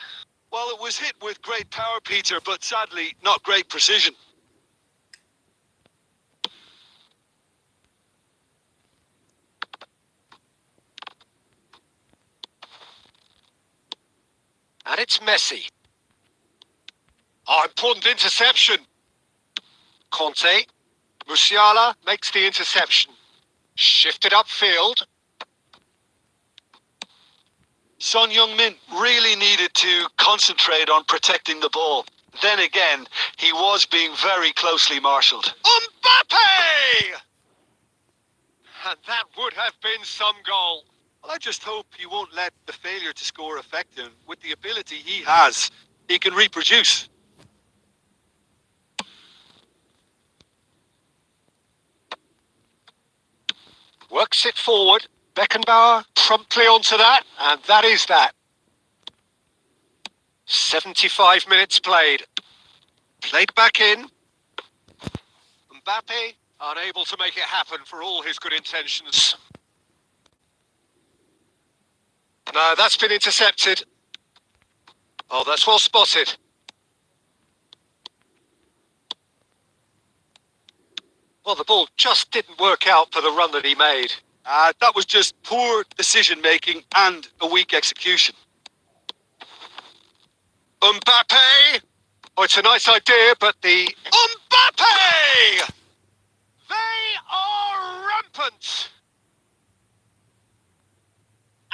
Well, it was hit with great power, Peter, but sadly not great precision. And it's Messi. Oh, important interception. Conte. Musiala makes the interception. Shifted upfield. Son Heung-min really needed to concentrate on protecting the ball. Then again, he was being very closely marshalled. Mbappe! And that would have been some goal. Well, I just hope he won't let the failure to score affect him. With the ability he has, he can reproduce. Works it forward. Beckenbauer promptly onto that, and that is that. 75 minutes played. Played back in. Mbappe unable to make it happen for all his good intentions. No, that's been intercepted. Oh, that's well spotted. Well, the ball just didn't work out for the run that he made. That was just poor decision-making and a weak execution. Mbappe! Oh, it's a nice idea, but the... Mbappe! They are rampant!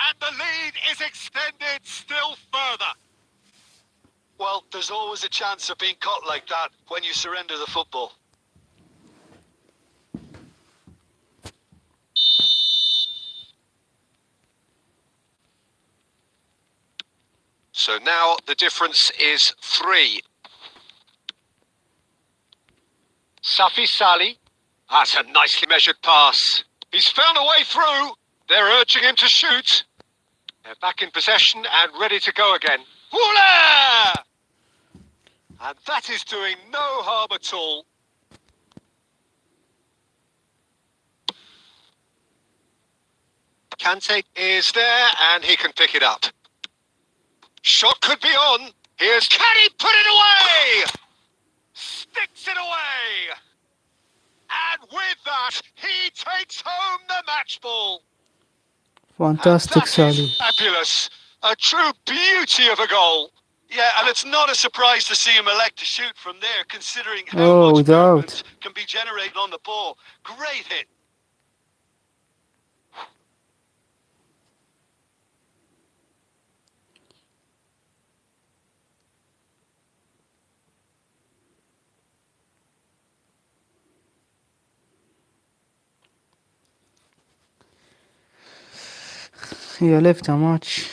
And the lead is extended still further. Well, there's always a chance of being caught like that when you surrender the football. So now the difference is 3. Safi Salih. That's a nicely measured pass. He's found a way through. They're urging him to shoot. They're back in possession and ready to go again. Voila! And that is doing no harm at all. Kante is there and he can pick it up. Shot could be on. Here's... Can he put it away? Sticks it away. And with that, he takes home the match ball. Fantastic, That is Salih. fabulous. A true beauty of a goal. Yeah, and it's not a surprise to see him elect to shoot from there, considering how Oh, much without. movement can be generated on the ball. Great hit. هي left a match.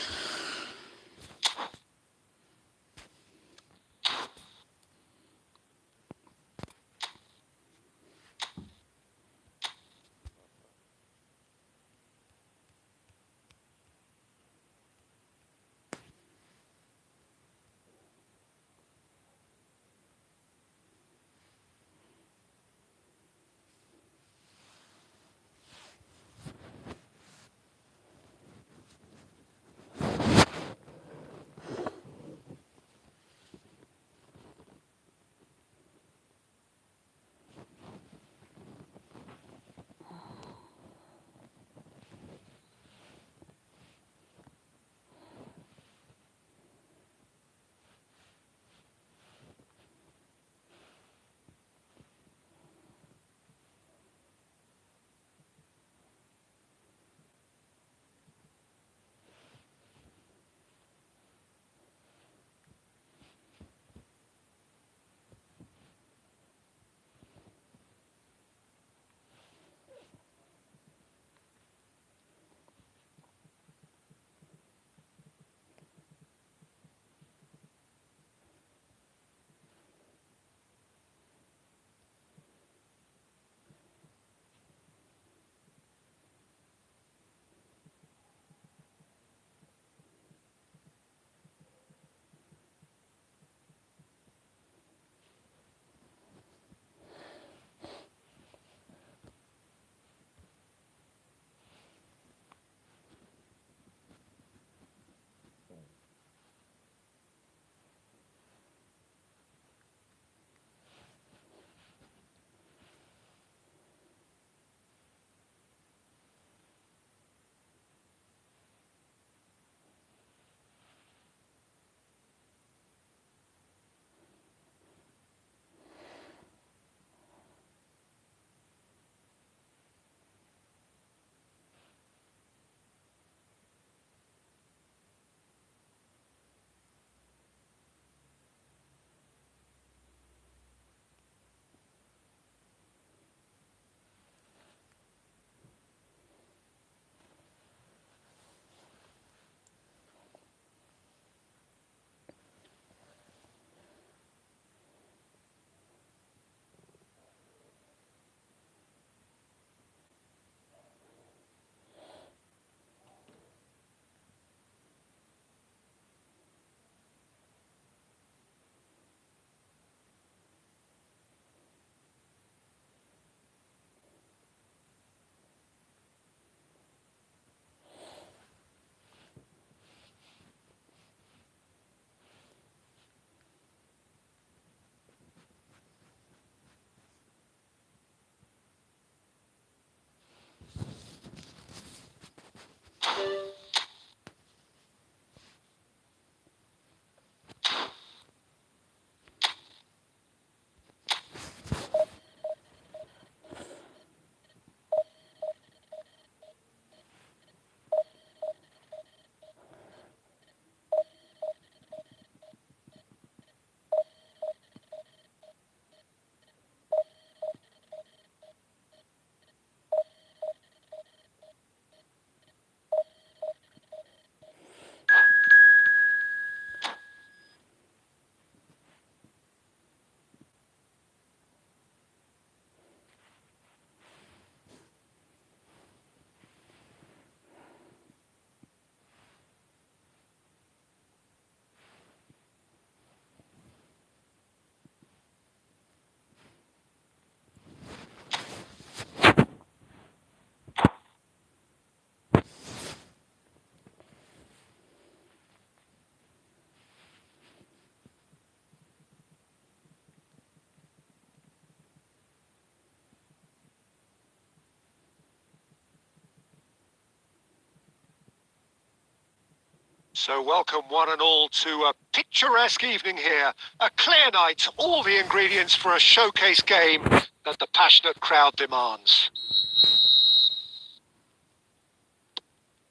So welcome one and all to a picturesque evening here. A clear night, all the ingredients for a showcase game that the passionate crowd demands.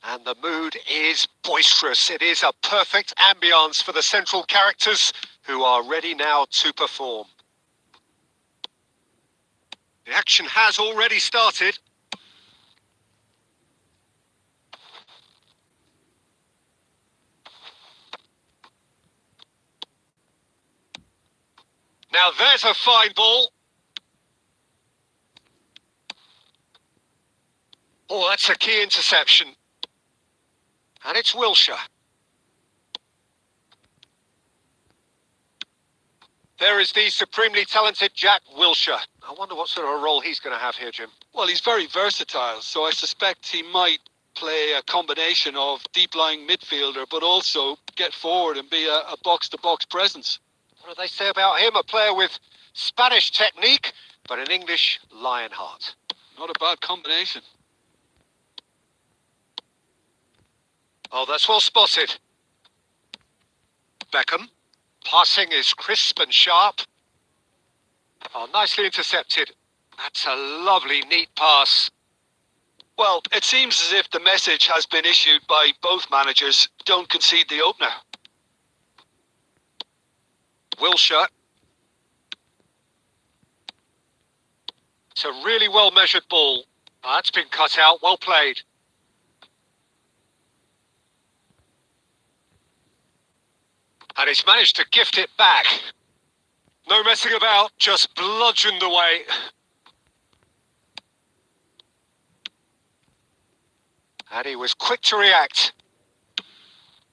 And the mood is boisterous. It is a perfect ambience for the central characters who are ready now to perform. The action has already started. Now there's a fine ball. Oh, that's a key interception. And it's Wilshere. There is the supremely talented Jack Wilshere. I wonder what sort of a role he's going to have here, Jim. Well, he's very versatile, so I suspect he might play a combination of deep-lying midfielder, but also get forward and be a box-to-box presence. What do they say about him? A player with Spanish technique, but an English lion heart. Not a bad combination. Oh, that's well spotted. Beckham. Passing is crisp and sharp. Oh, nicely intercepted. That's a lovely, neat pass. Well, it seems as if the message has been issued by both managers. Don't concede the opener. Wilshere. It's a really well-measured ball. Oh, that's been cut out. Well played. And he's managed to gift it back. No messing about, just bludgeoned away. And he was quick to react.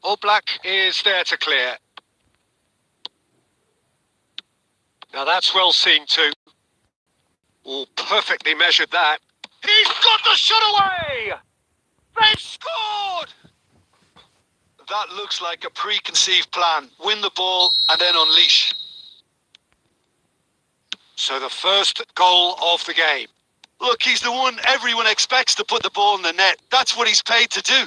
Oblak is there to clear. Now that's well seen too. Oh, perfectly measured that. He's got the shot away! They've scored! That looks like a preconceived plan. Win the ball and then unleash. So the first goal of the game. Look, he's the one everyone expects to put the ball in the net. That's what he's paid to do.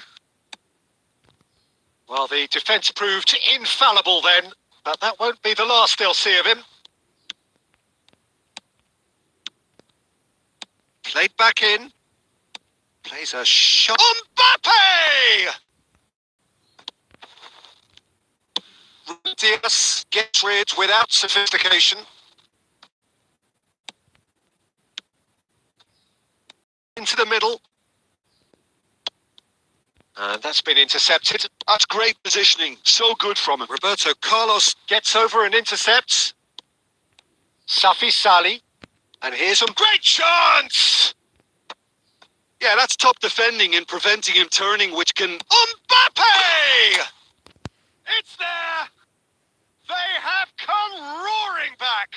Well, the defence proved infallible then, but that won't be the last they'll see of him. Played back in. Plays a shot. Mbappe! Diaz gets rid without sophistication. Into the middle. And that's been intercepted. That's great positioning. So good from him. Roberto Carlos gets over and intercepts. Safi Sali. And here's a great chance! Yeah, that's top defending and preventing him turning, which can... Mbappe! It's there! They have come roaring back!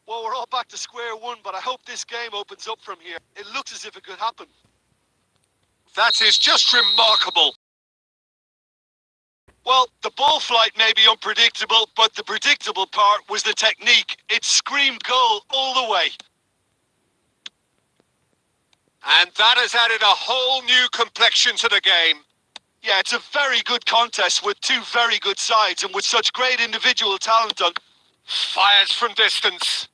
Well, we're all back to square one, but I hope this game opens up from here. It looks as if it could happen. That is just remarkable. Well, the ball flight may be unpredictable, but the predictable part was the technique. It screamed goal all the way. And that has added a whole new complexion to the game. Yeah, it's a very good contest with two very good sides and with such great individual talent on... Fires from distance.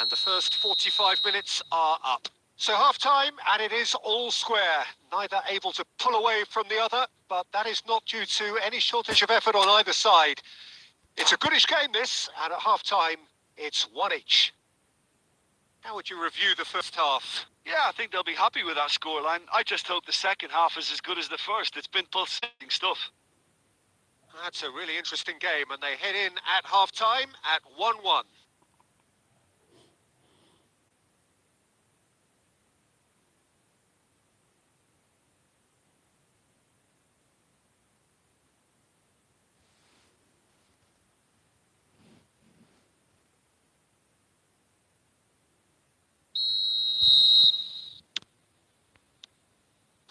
And the first 45 minutes are up. So half-time, and it is all square. Neither able to pull away from the other, but that is not due to any shortage of effort on either side. It's a goodish game, this, and at half-time, it's one each. How would you review the first half? Yeah, I think they'll be happy with that scoreline. I just hope the second half is as good as the first. It's been pulsating stuff. That's a really interesting game, and they head in at half-time at 1-1.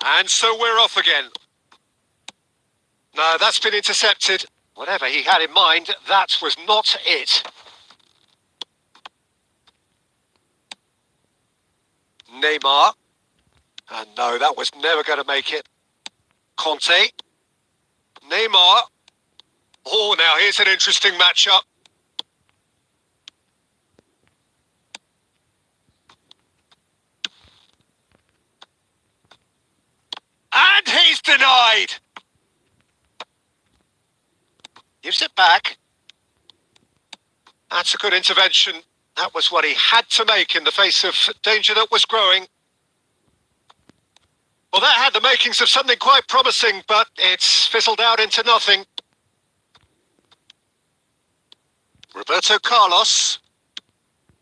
And so we're off again. No, that's been intercepted. Whatever he had in mind, that was not it. Neymar. And no, that was never going to make it. Conte. Neymar. Oh, now here's an interesting matchup. And he's denied. Gives it back. That's a good intervention. That was what he had to make in the face of danger that was growing. Well, that had the makings of something quite promising, but it's fizzled out into nothing. Roberto Carlos.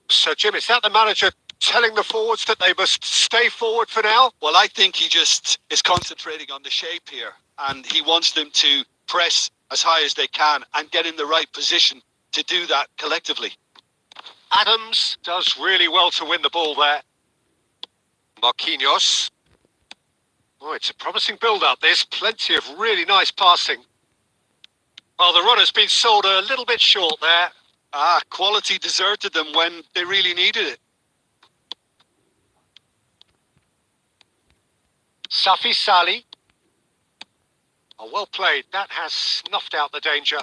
So, Jim, is that the manager telling the forwards that they must stay forward for now? Well, I think he just is concentrating on the shape here, and he wants them to press as high as they can and get in the right position to do that collectively. Adams does really well to win the ball there. Marquinhos. Oh, it's a promising build-up. There's plenty of really nice passing. Well, the run has been sold a little bit short there. Quality deserted them when they really needed it. Safi Sali. Oh, well played. That has snuffed out the danger.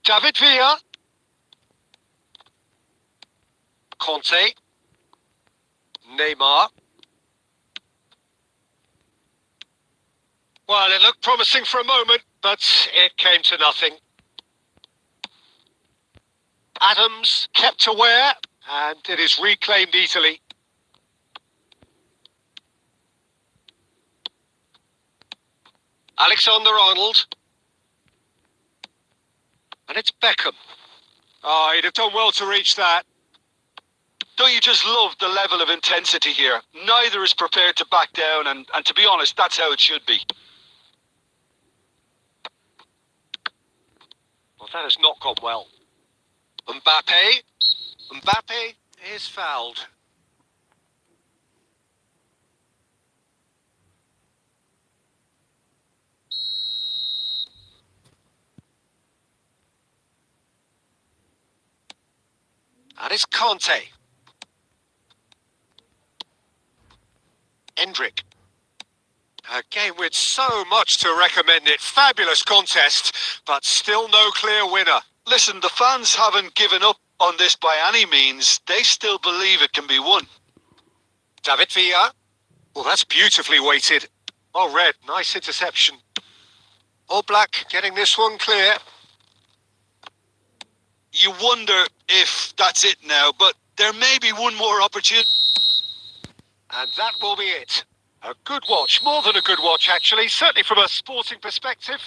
David Villa. Conte. Neymar. Well, it looked promising for a moment, but it came to nothing. Adams kept aware, and it is reclaimed easily. Alexander-Arnold. And it's Beckham. Oh, he'd have done well to reach that. Don't you just love the level of intensity here? Neither is prepared to back down, and to be honest, that's how it should be. Well, that has not gone well. Mbappe is fouled. And it's Conte. Endrick. A game with so much to recommend it. Fabulous contest, but still no clear winner. Listen, the fans haven't given up on this by any means. They still believe it can be won. David Villa. Well, that's beautifully weighted. Oh, red. Nice interception. All black getting this one clear. You wonder if that's it now, but there may be one more opportunity. And that will be it. A good watch, more than a good watch actually, certainly from a sporting perspective.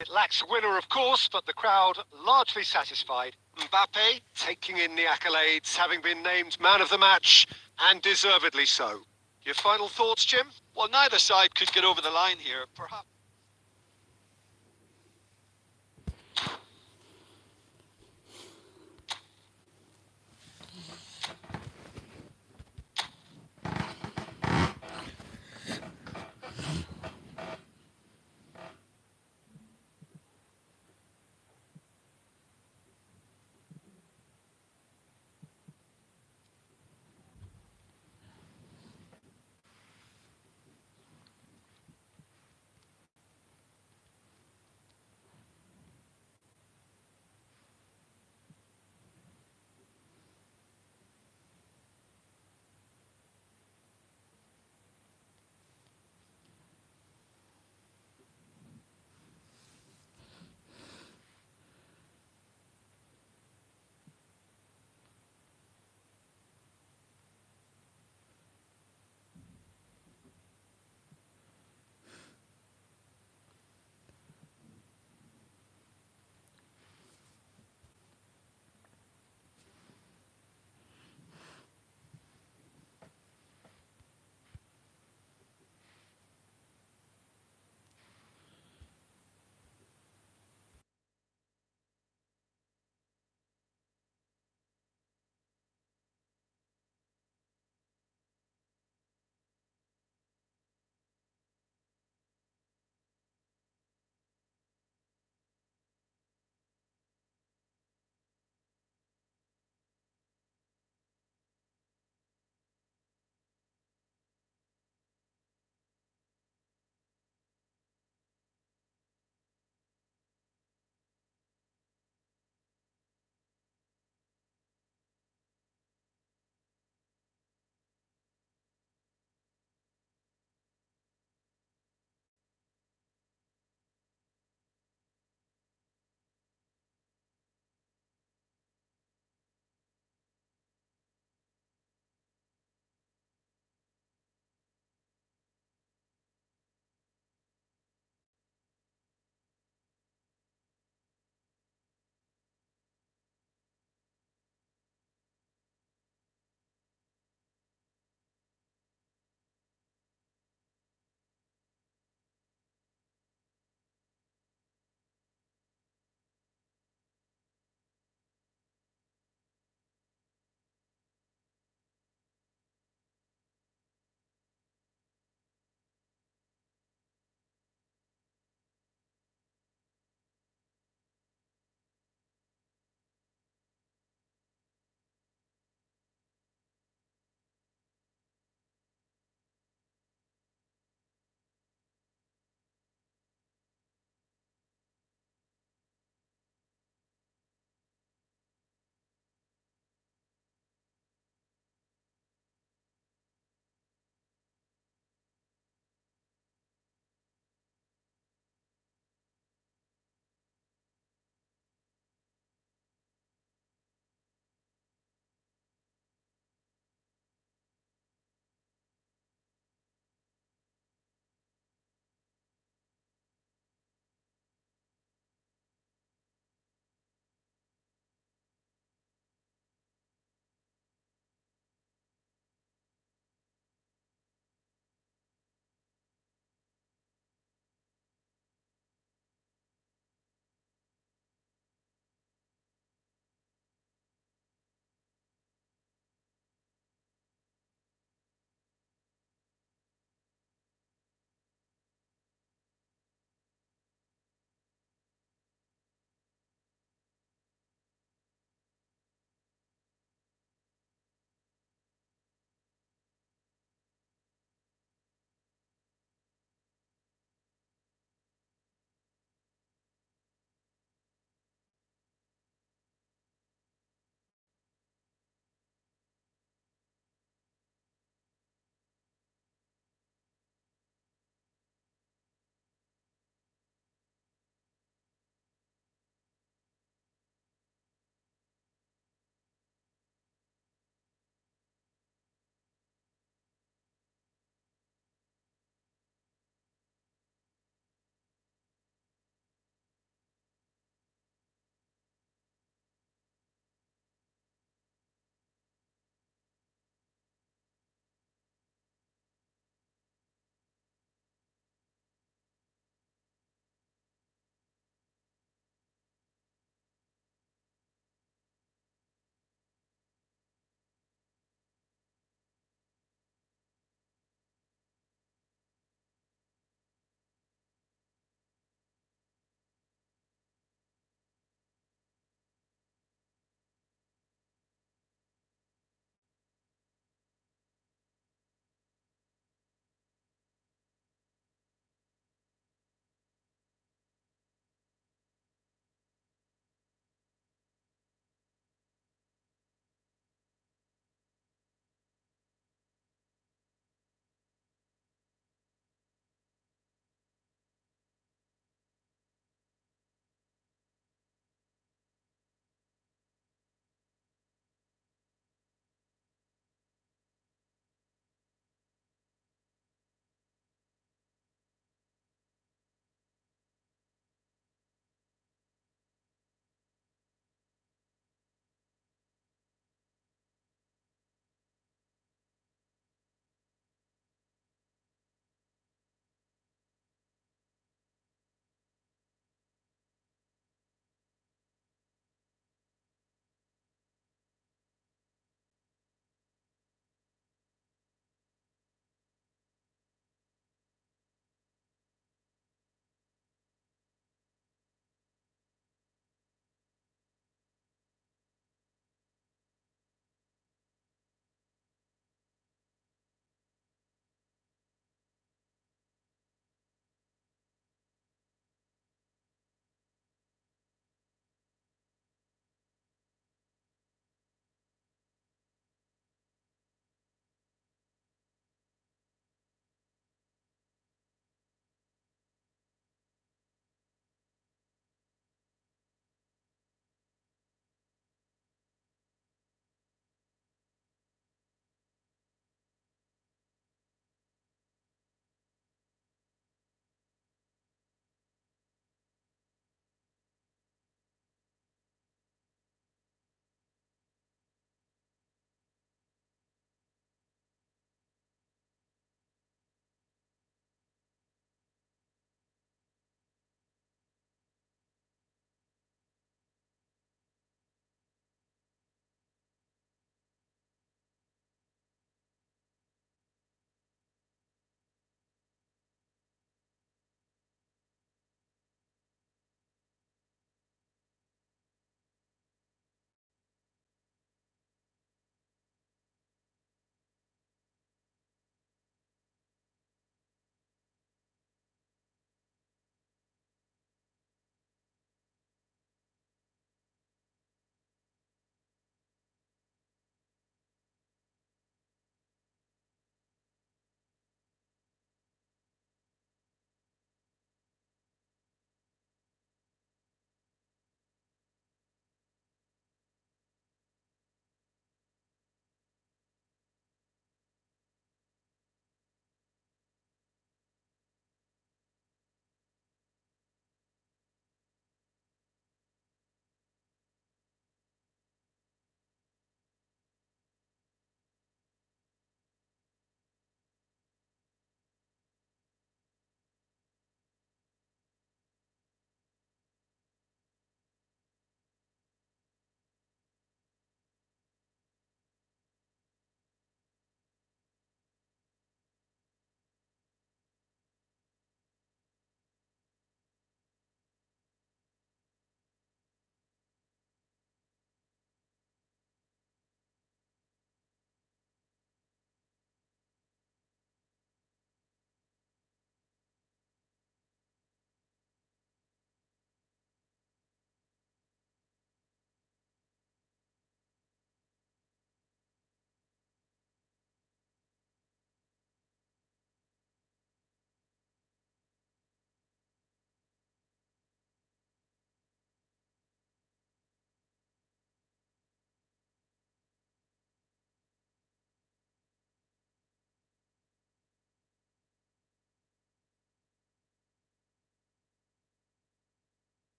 It lacks a winner of course, but the crowd largely satisfied. Mbappe taking in the accolades, having been named man of the match, and deservedly so. Your final thoughts, Jim? Well, neither side could get over the line here, perhaps.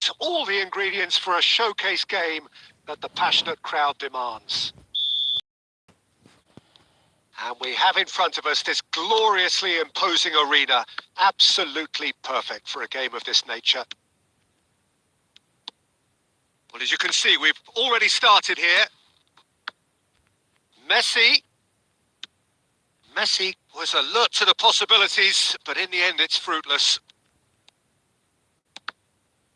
got all the ingredients for a showcase game that the passionate crowd demands. And we have in front of us this gloriously imposing arena, absolutely perfect for a game of this nature. Well, as you can see, we've already started here. Messi was alert to the possibilities, but in the end it's fruitless.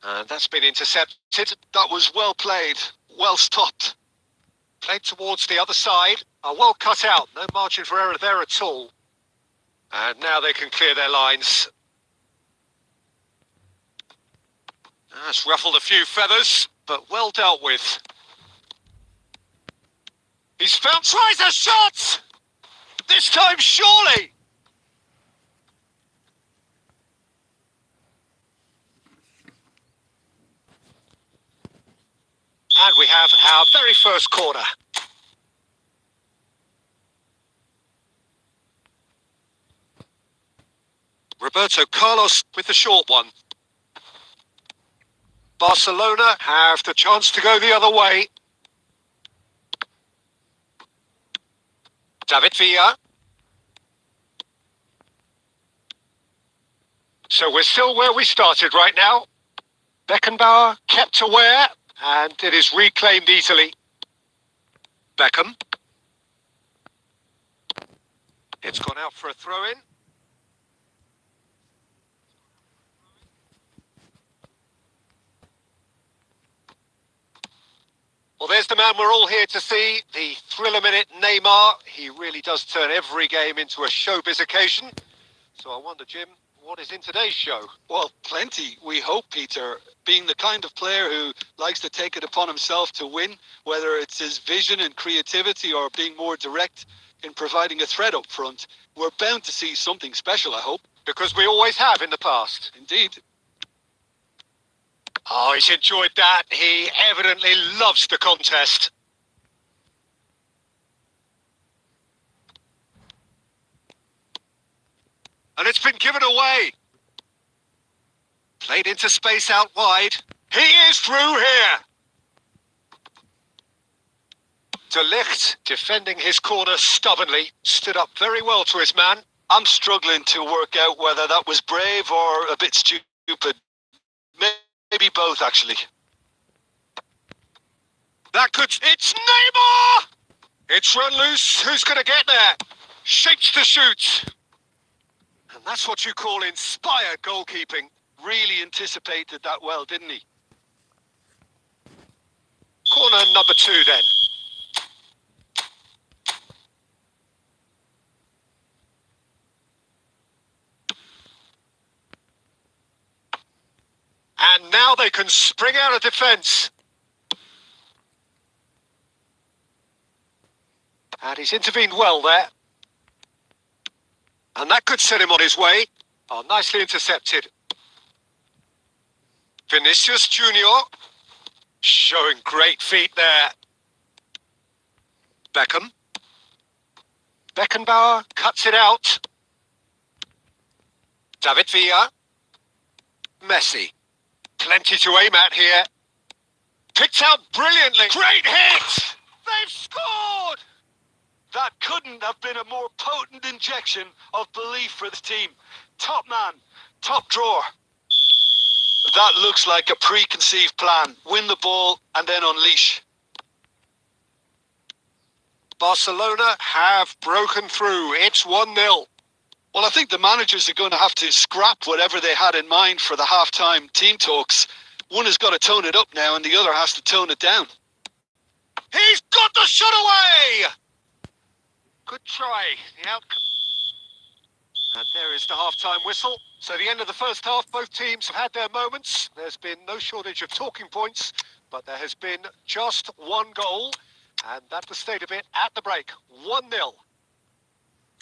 And that's been intercepted. That was well played, well stopped. Played towards the other side. Well cut out. No margin for error there at all. And now they can clear their lines. That's ruffled a few feathers, but well dealt with. He's found, tries a shot! This time, surely! And we have our very first corner. Roberto Carlos with the short one. Barcelona have the chance to go the other way. David Villa. So we're still where we started right now. Beckenbauer kept aware, and it is reclaimed easily. Beckham. It's gone out for a throw-in. Well, there's the man we're all here to see, the thriller-minute Neymar. He really does turn every game into a showbiz occasion. So I wonder, Jim, what is in today's show? Well, plenty, we hope, Peter. Being the kind of player who likes to take it upon himself to win, whether it's his vision and creativity or being more direct in providing a threat up front, we're bound to see something special, I hope. Because we always have in the past. Indeed. Oh, he's enjoyed that. He evidently loves the contest. And it's been given away. Played into space out wide. He is through here. De Ligt, defending his corner stubbornly, stood up very well to his man. I'm struggling to work out whether that was brave or a bit stupid. Maybe both, actually. It's Neymar! It's run loose. Who's going to get there? Shapes to shoot. And that's what you call inspired goalkeeping. Really anticipated that well, didn't he? Corner number 2 then. And now they can spring out of defence. And he's intervened well there. And that could set him on his way. Oh, nicely intercepted. Vinicius Junior showing great feet there. Beckham. Beckenbauer cuts it out. David Villa. Messi. Plenty to aim at here. Picked out brilliantly. Great hit! They've scored! That couldn't have been a more potent injection of belief for the team. Top man, top drawer. That looks like a preconceived plan. Win the ball and then unleash. Barcelona have broken through. It's 1-0. Well, I think the managers are going to have to scrap whatever they had in mind for the half-time team talks. One has got to tone it up now and the other has to tone it down. He's got the shot away! Good try. The outcome. And there is the half-time whistle. So the end of the first half, both teams have had their moments. There's been no shortage of talking points, but there has been just one goal. And that was stayed a bit at the break. 1-0.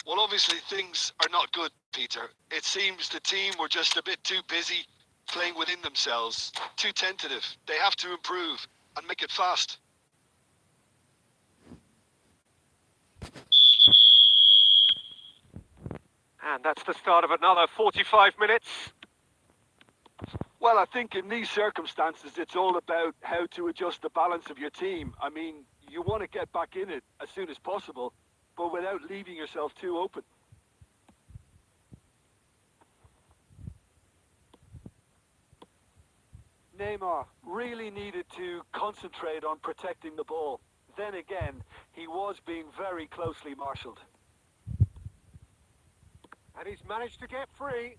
Well, obviously things are not good, Peter. It seems the team were just a bit too busy playing within themselves. Too tentative. They have to improve and make it fast. And that's the start of another 45 minutes. Well, I think in these circumstances, it's all about how to adjust the balance of your team. I mean, you want to get back in it as soon as possible, but without leaving yourself too open. Neymar really needed to concentrate on protecting the ball. Then again, he was being very closely marshalled. And he's managed to get free.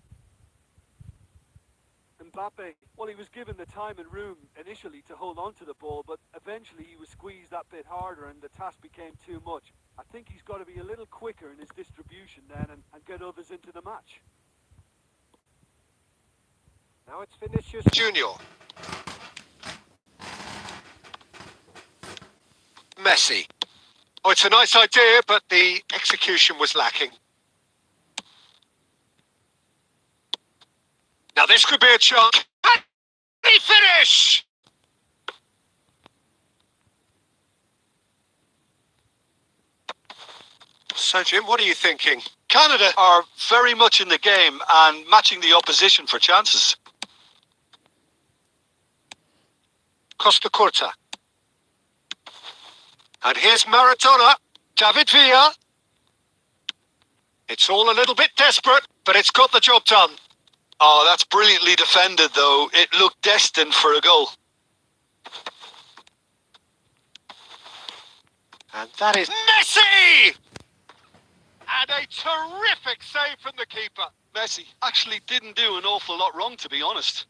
Mbappe, well, he was given the time and room initially to hold on to the ball, but eventually he was squeezed that bit harder and the task became too much. I think he's got to be a little quicker in his distribution then and get others into the match. Now it's Vinicius Junior. Messi. Oh, it's a nice idea, but the execution was lacking. Now this could be a chance. And he finish! So, Jim, what are you thinking? Canada are very much in the game and matching the opposition for chances. Costa Curta. And here's Maradona. David Villa. It's all a little bit desperate, but it's got the job done. Oh, that's brilliantly defended, though. It looked destined for a goal. And that is Messi! And a terrific save from the keeper. Messi actually didn't do an awful lot wrong, to be honest.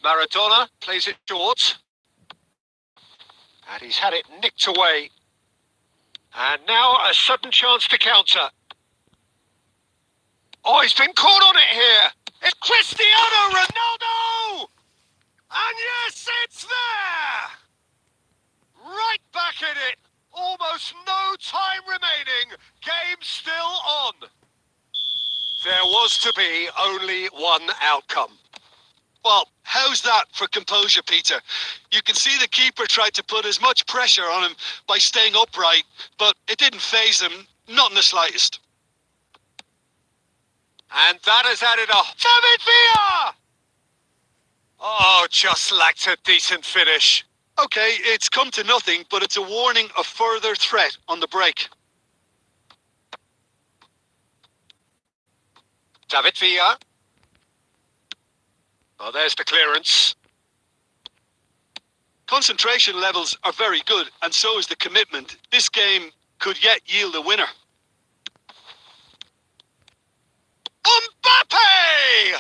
Maradona plays it short. And he's had it nicked away. And now a sudden chance to counter. Oh, he's been caught on it here. It's Cristiano Ronaldo! And yes, it's there! Right back in it. Almost no time remaining. Game still on. There was to be only one outcome. Well, how's that for composure, Peter? You can see the keeper tried to put as much pressure on him by staying upright, but it didn't faze him, not in the slightest. And that has added a... David Villa! Oh, just lacked a decent finish. Okay, it's come to nothing, but it's a warning of further threat on the break. David Villa. Oh, there's the clearance. Concentration levels are very good, and so is the commitment. This game could yet yield a winner. Mbappe!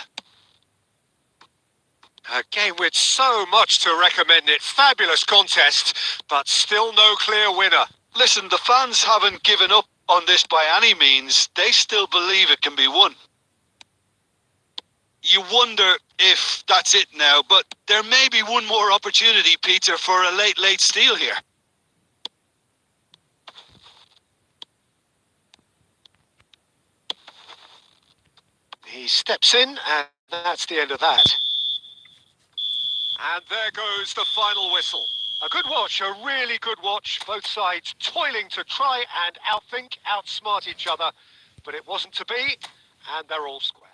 A game with so much to recommend it. Fabulous contest, but still no clear winner. Listen, the fans haven't given up on this by any means. They still believe it can be won. You wonder if that's it now, but there may be one more opportunity, Peter, for a late steal here. He steps in, and that's the end of that. And there goes the final whistle. A good watch, a really good watch. Both sides toiling to try and outthink, outsmart each other. But it wasn't to be, and they're all square.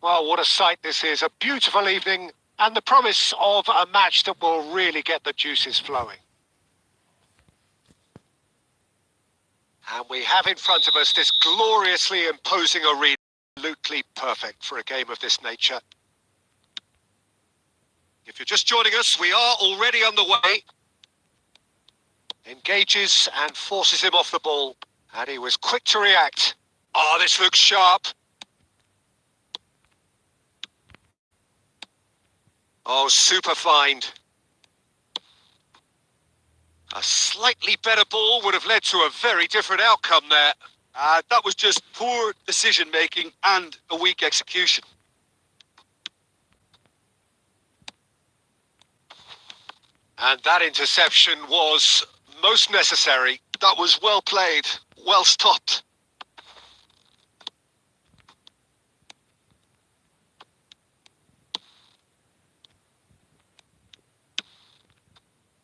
Well, what a sight this is. A beautiful evening and the promise of a match that will really get the juices flowing. And we have in front of us this gloriously imposing arena, absolutely perfect for a game of this nature. If you're just joining us, we are already underway. Engages and forces him off the ball. And he was quick to react. Oh, this looks sharp. Oh, super find. A slightly better ball would have led to a very different outcome there. That was just poor decision-making and a weak execution. And that interception was most necessary. That was well played, well stopped.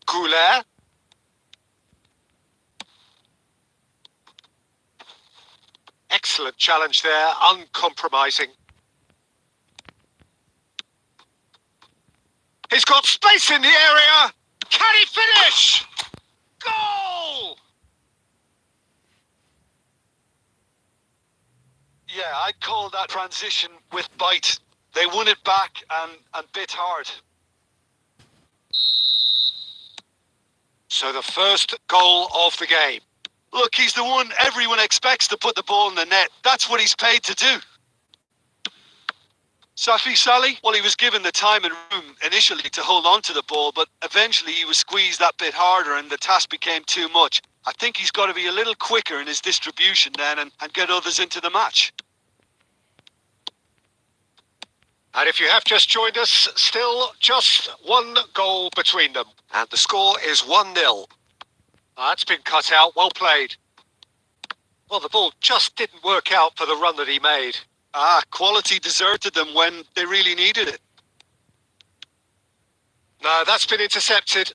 Goulet. Excellent challenge there, uncompromising. He's got space in the area. Can he finish? Goal! Yeah, I'd call that transition with bite. They won it back and bit hard. So the first goal of the game. Look, he's the one everyone expects to put the ball in the net. That's what he's paid to do. Safi Salih, well, he was given the time and room initially to hold on to the ball, but eventually he was squeezed that bit harder and the task became too much. I think he's got to be a little quicker in his distribution then and get others into the match. And if you have just joined us, still just one goal between them. And the score is 1-0. That's been cut out, well played. Well, the ball just didn't work out for the run that he made. Quality deserted them when they really needed it. No, that's been intercepted.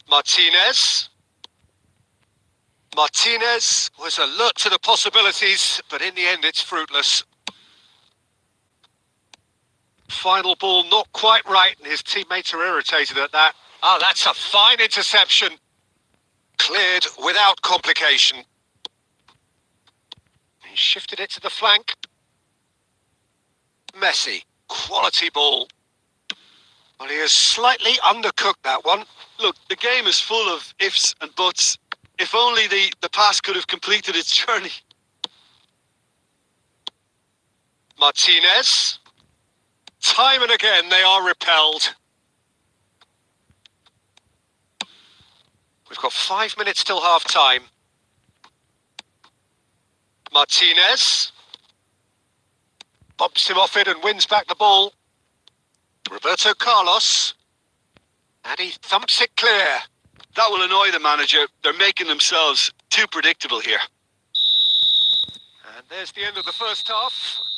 Martinez. Martinez was alert to the possibilities, but in the end it's fruitless. Final ball not quite right, and his teammates are irritated at that. Oh, that's a fine interception. Cleared without complication. He shifted it to the flank. Messi, quality ball. Well, he has slightly undercooked that one. Look, the game is full of ifs and buts. If only the pass could have completed its journey. Martinez. Time and again they are repelled. We've got 5 minutes till half time. Martinez. Bumps him off it and wins back the ball. Roberto Carlos. And he thumps it clear. That will annoy the manager. They're making themselves too predictable here. And there's the end of the first half.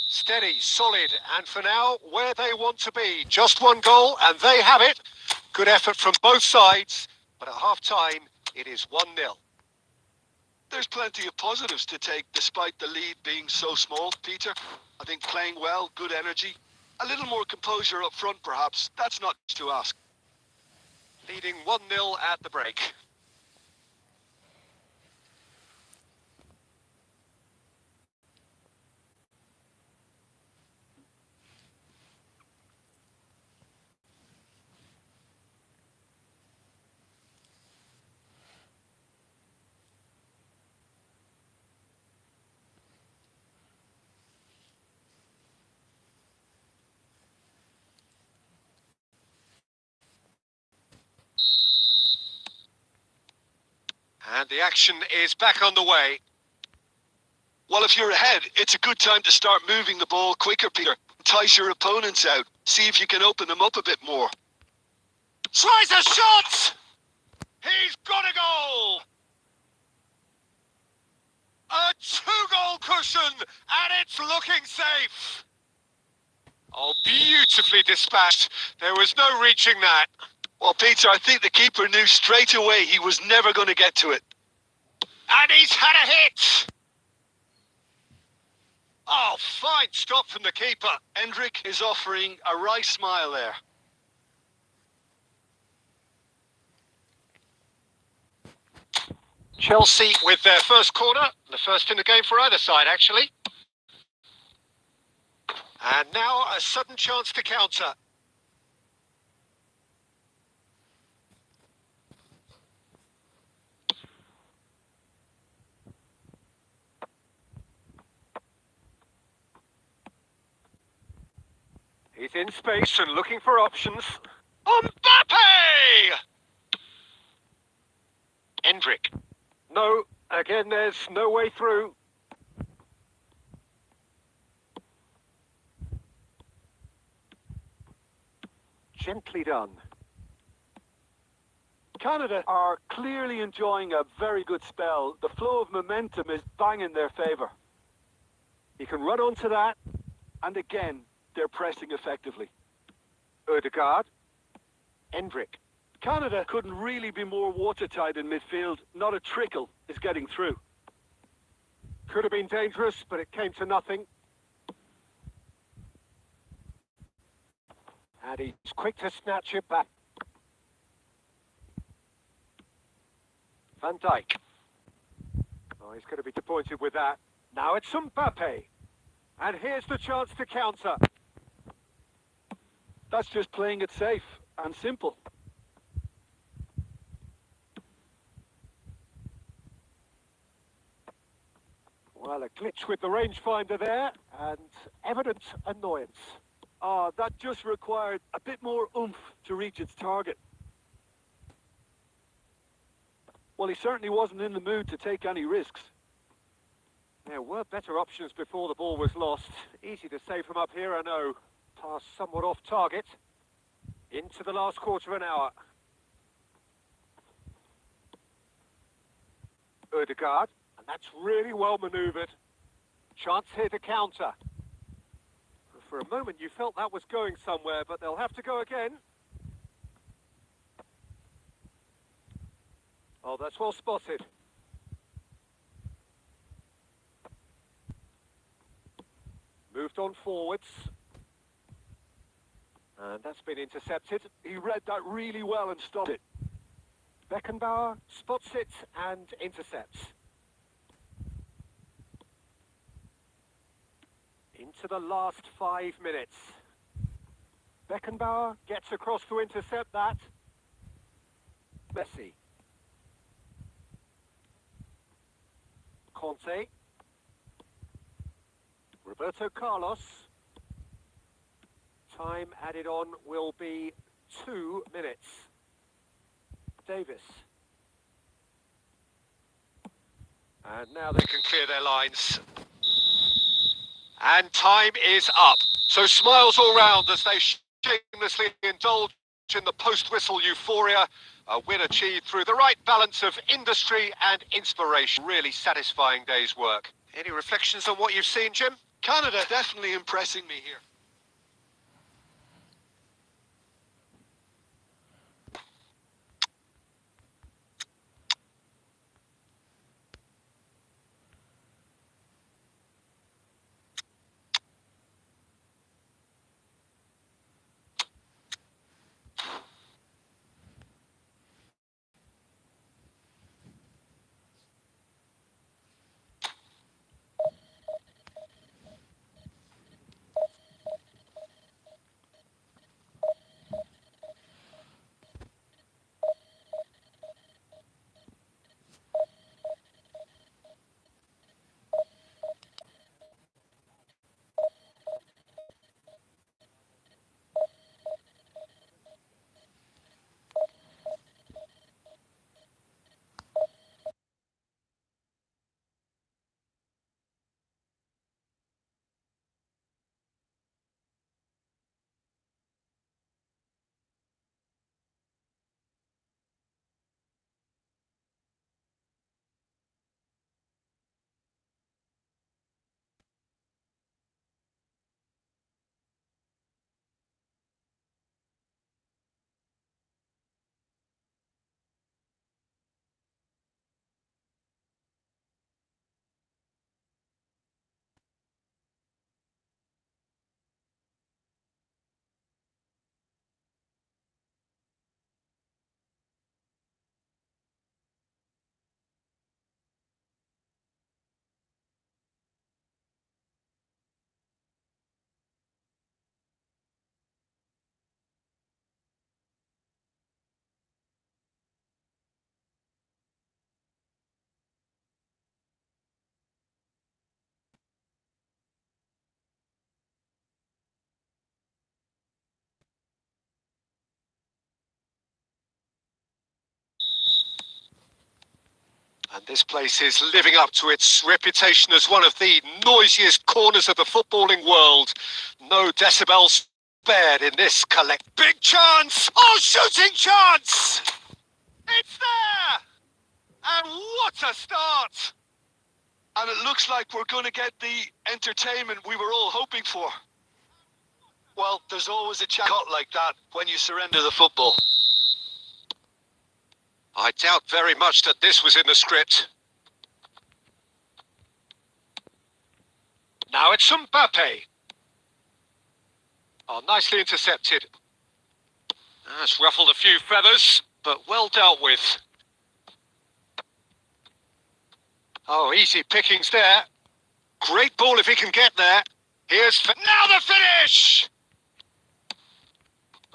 Steady, solid, and for now, where they want to be. Just one goal, and they have it. Good effort from both sides, but at half-time, it is 1-0. There's plenty of positives to take, despite the lead being so small, Peter. I think playing well, good energy. A little more composure up front, perhaps. That's not much to ask. Leading 1-0 at the break. And the action is back on the way. Well, if you're ahead, it's a good time to start moving the ball quicker, Peter. Entice your opponents out. See if you can open them up a bit more. Tries a shot! He's got a goal! A 2-goal cushion, and it's looking safe. Oh, beautifully dispatched. There was no reaching that. Well, Peter, I think the keeper knew straight away he was never going to get to it. And he's had a hit! Oh, fine stop from the keeper. Hendrik is offering a wry smile there. Chelsea with their first corner, the first in the game for either side, actually. And now a sudden chance to counter. He's in space and looking for options. Mbappe! Hendrik. No, again, there's no way through. Gently done. Canada are clearly enjoying a very good spell. The flow of momentum is bang in their favour. He can run onto that, and again, they're pressing effectively. Odegaard. Hendrik. Canada couldn't really be more watertight in midfield. Not a trickle is getting through. Could have been dangerous, but it came to nothing. And he's quick to snatch it back. Van Dijk. Oh, he's going to be disappointed with that. Now it's Mbappe. And here's the chance to counter. That's just playing it safe and simple. Well, a glitch with the rangefinder there, and evident annoyance. That just required a bit more oomph to reach its target. Well, he certainly wasn't in the mood to take any risks. There were better options before the ball was lost. Easy to say from up here, I know. Pass somewhat off target. Into the last quarter of an hour. Odegaard, and that's really well manoeuvred. Chance here to counter. For a moment you felt that was going somewhere, but they'll have to go again. Oh, that's well spotted. Moved on forwards. And that's been intercepted. He read that really well and stopped it. Beckenbauer spots it and intercepts. Into the last 5 minutes. Beckenbauer gets across to intercept that. Messi. Conte. Roberto Carlos. Time added on will be 2 minutes. Davis. And now they can clear their lines. And time is up. So smiles all round as they shamelessly indulge in the post-whistle euphoria. A win achieved through the right balance of industry and inspiration. Really satisfying day's work. Any reflections on what you've seen, Jim? Canada definitely impressing me here. And this place is living up to its reputation as one of the noisiest corners of the footballing world. No decibels spared in this collect. Big chance! Oh, shooting chance! It's there! And what a start! And it looks like we're going to get the entertainment we were all hoping for. Well, there's always a chance like that when you surrender the football. I doubt very much that this was in the script. Now it's Mbappe. Oh, nicely intercepted. That's ruffled a few feathers, but well dealt with. Oh, easy pickings there. Great ball if he can get there. Now the finish!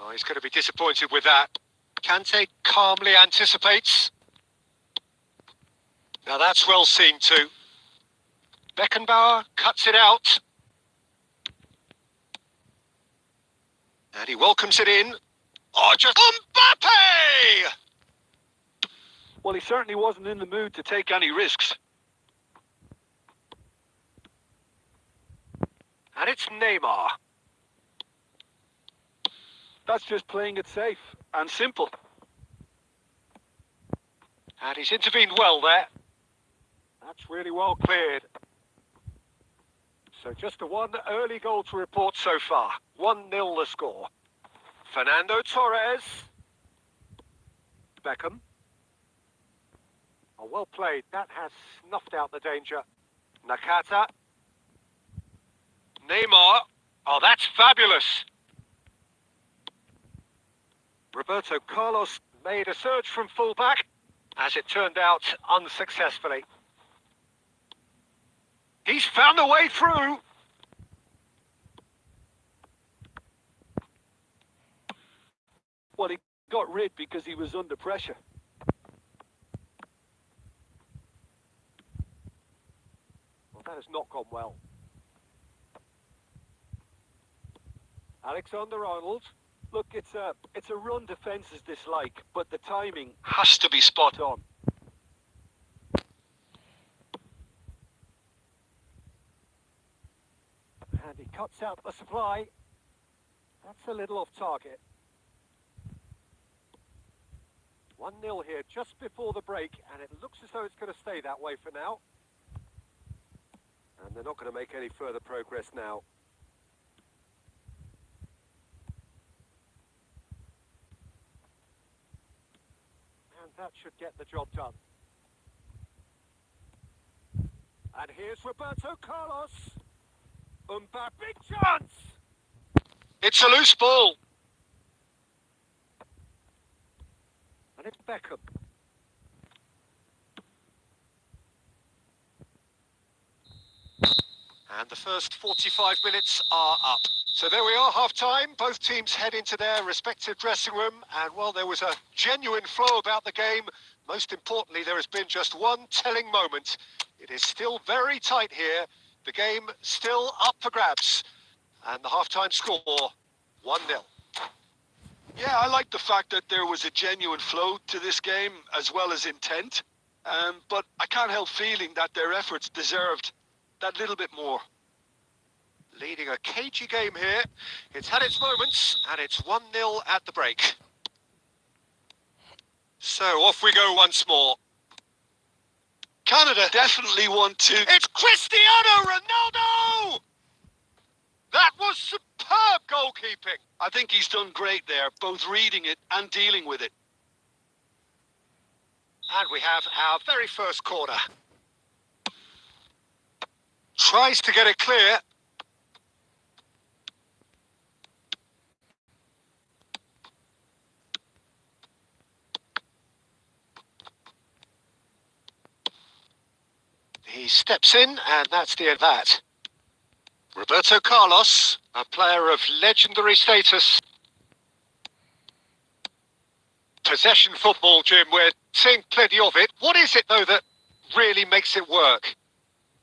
Oh, he's going to be disappointed with that. Kante calmly anticipates. Now that's well seen too. Beckenbauer cuts it out. And he welcomes it in. Oh, just Mbappe! Well, he certainly wasn't in the mood to take any risks. And it's Neymar. That's just playing it safe and simple. And he's intervened well there. That's really well cleared. So just a one early goal to report so far. 1-0 the score. Fernando Torres. Beckham. Oh, well played. That has snuffed out the danger. Nakata. Neymar. Oh, that's fabulous. Roberto Carlos made a surge from fullback, as it turned out unsuccessfully. He's found a way through. Well, he got rid because he was under pressure. Well, that has not gone well. Alexander-Arnold. Look, it's a run defence's dislike, but the timing has to be spot on. And he cuts out the supply. That's a little off target. 1-0 here just before the break, and it looks as though it's going to stay that way for now. And they're not going to make any further progress now. And that should get the job done. And here's Roberto Carlos. Mbappe, big chance! It's a loose ball. And it's Beckham. And the first 45 minutes are up. So there we are, half-time. Both teams head into their respective dressing room. And, well, there was a genuine flow about the game. Most importantly, there has been just one telling moment. It is still very tight here. The game still up for grabs. And the half-time score, 1-0. Yeah, I like the fact that there was a genuine flow to this game as well as intent. But I can't help feeling that their efforts deserved that little bit more. Leading a cagey game here. It's had its moments, and it's 1-0 at the break. So off we go once more. Canada definitely want to. It's Cristiano Ronaldo! That was superb goalkeeping. I think he's done great there, both reading it and dealing with it. And we have our very first corner. Tries to get it clear. He steps in, and that's the end of that. Roberto Carlos, a player of legendary status. Possession football, Jim, we're seeing plenty of it. What is it, though, that really makes it work?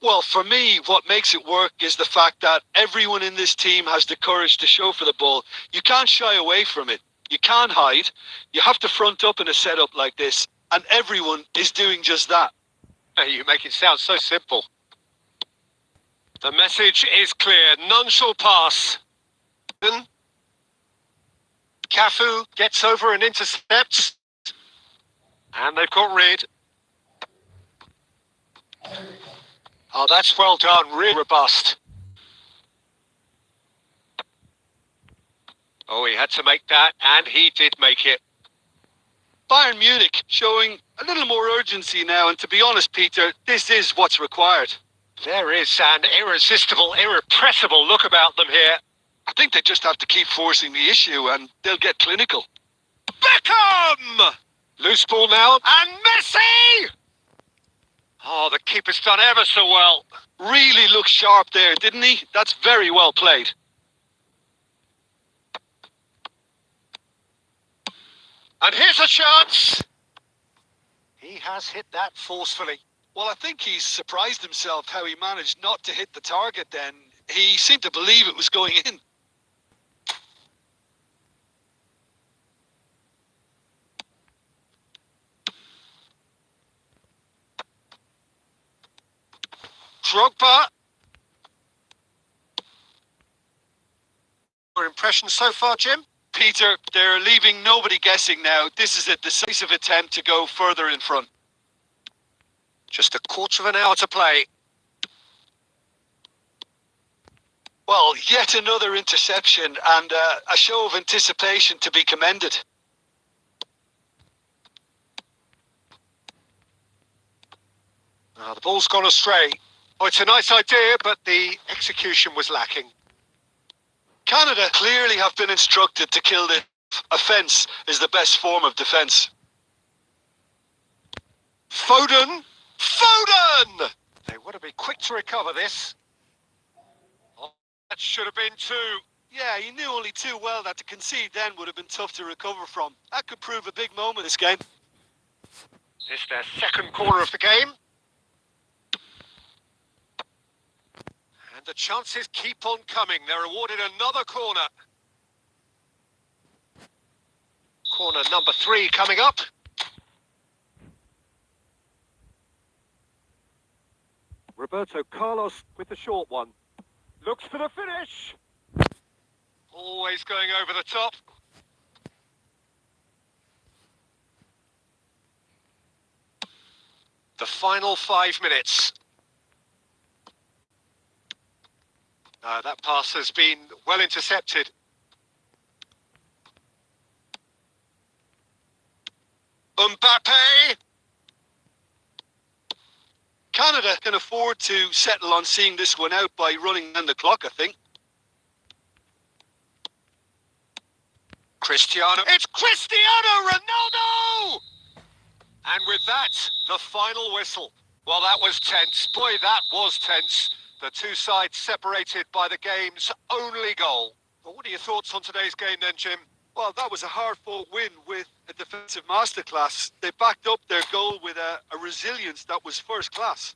Well, for me, what makes it work is the fact that everyone in this team has the courage to show for the ball. You can't shy away from it. You can't hide. You have to front up in a setup like this, and everyone is doing just that. You make it sound so simple. The message is clear. None shall pass. Cafu gets over and intercepts. And they've got rid. Oh, that's well done. Really robust. Oh, he had to make that, and he did make it. Bayern Munich showing a little more urgency now, and to be honest, Peter, this is what's required. There is an irresistible, irrepressible look about them here. I think they just have to keep forcing the issue, and they'll get clinical. Beckham! Loose ball now, and Messi! Oh, the keeper's done ever so well. Really looked sharp there, didn't he? That's very well played. And here's a chance. He has hit that forcefully. Well, I think he's surprised himself how he managed not to hit the target then. He seemed to believe it was going in. Drogba. Your impressions so far, Jim? Peter, they're leaving nobody guessing now. This is a decisive attempt to go further in front. Just a quarter of an hour to play. Well, yet another interception and a show of anticipation to be commended. The ball's gone astray. Oh, it's a nice idea, but the execution was lacking. Canada clearly have been instructed to kill the offence is the best form of defence. Foden! Foden! They want to be quick to recover this. Oh, that should have been two. Yeah, he knew only too well that to concede then would have been tough to recover from. That could prove a big moment this game. It's their second corner of the game. And the chances keep on coming. They're awarded another corner. Corner number 3 coming up. Roberto Carlos with the short one. Looks for the finish. Always going over the top. The final 5 minutes. That pass has been well intercepted. Mbappe! Canada can afford to settle on seeing this one out by running down the clock, I think. Cristiano. It's Cristiano Ronaldo! And with that, the final whistle. Well, that was tense. Boy, that was tense. The two sides separated by the game's only goal. Well, what are your thoughts on today's game then, Jim? Well, that was a hard-fought win with a defensive masterclass. They backed up their goal with a resilience that was first class.